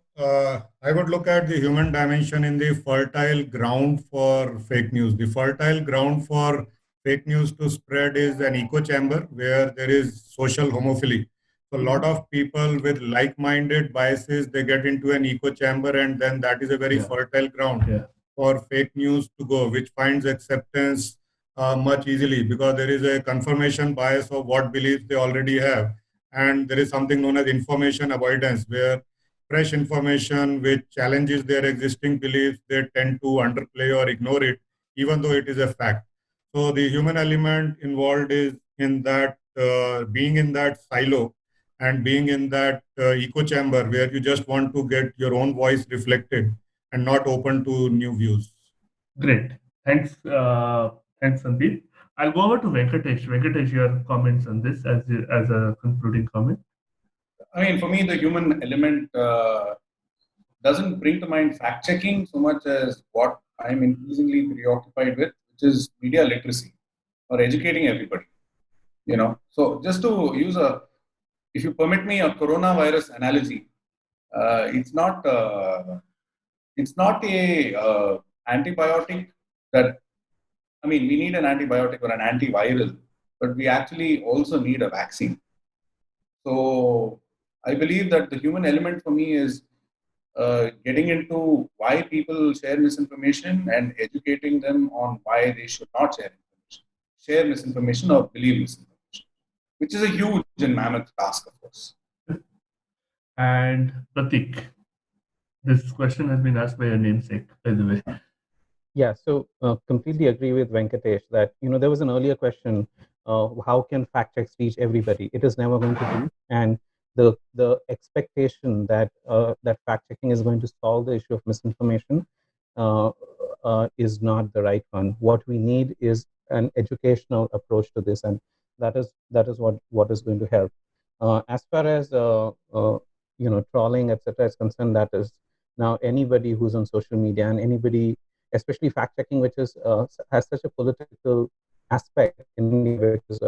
I would look at the human dimension in the fertile ground for fake news. The fertile ground for fake news to spread is an echo chamber where there is social homophily. So a lot of people with like-minded biases, they get into an echo chamber, and then that is a very fertile ground for fake news to go, which finds acceptance much easily because there is a confirmation bias of what beliefs they already have. And there is something known as information avoidance, where fresh information which challenges their existing beliefs, they tend to underplay or ignore it, even though it is a fact. So the human element involved is in that being in that silo and being in that echo chamber where you just want to get your own voice reflected and not open to new views. Great. Thanks, Sandeep. I'll go over to Venkatesh. Venkatesh, your comments on this as a concluding comment. I mean, for me, the human element doesn't bring to mind fact checking so much as what I'm increasingly preoccupied with, which is media literacy or educating everybody. So just to use if you permit me, a coronavirus analogy, it's not a antibiotic that, we need an antibiotic or an antiviral, but we actually also need a vaccine. So I believe that the human element for me is getting into why people share misinformation and educating them on why they should not share misinformation or believe misinformation, which is a huge and mammoth task, of course. And Pratik, this question has been asked by your namesake, by the way. Yeah, so completely agree with Venkatesh that, there was an earlier question, how can fact checks reach everybody? It is never going to do. And the expectation that that fact checking is going to solve the issue of misinformation is not the right one. What we need is an educational approach to this, and that is what is going to help. As far as trolling, etc., is concerned, that is now anybody who's on social media and anybody, especially fact checking, which is has such a political aspect in India, which is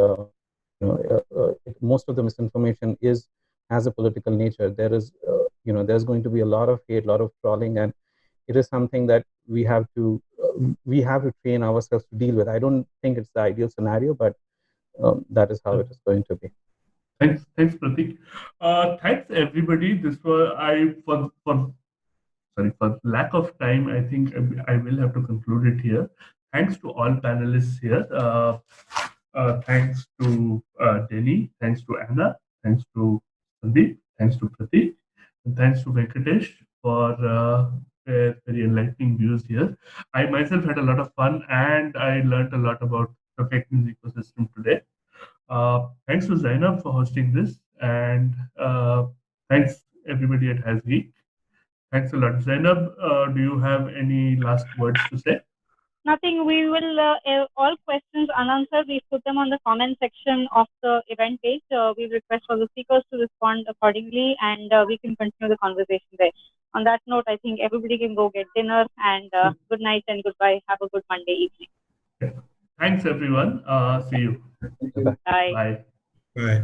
most of the misinformation has a political nature. There is there's going to be a lot of hate, a lot of trolling, and it is something that we have to train ourselves to deal with. I don't think it's the ideal scenario, but that is how it is going to be. Thanks, Pratik. Thanks everybody. This was for lack of time, I think I will have to conclude it here. Thanks to all panelists here. Thanks to Denny. Thanks to Anna. Thanks to Sandeep. Thanks to Pratik. And thanks to Venkatesh for their very enlightening views here. I myself had a lot of fun and I learned a lot about the fake news ecosystem today. Thanks to Zainab for hosting this, and thanks everybody at HasGeek. Thanks a lot. Zainab, do you have any last words to say? Nothing. We will, all questions unanswered, we put them on the comment section of the event page. We request all the speakers to respond accordingly, and we can continue the conversation there. On that note, I think everybody can go get dinner, and good night and goodbye. Have a good Monday evening. Okay. Thanks, everyone. See you. Bye. Bye. Bye. Bye.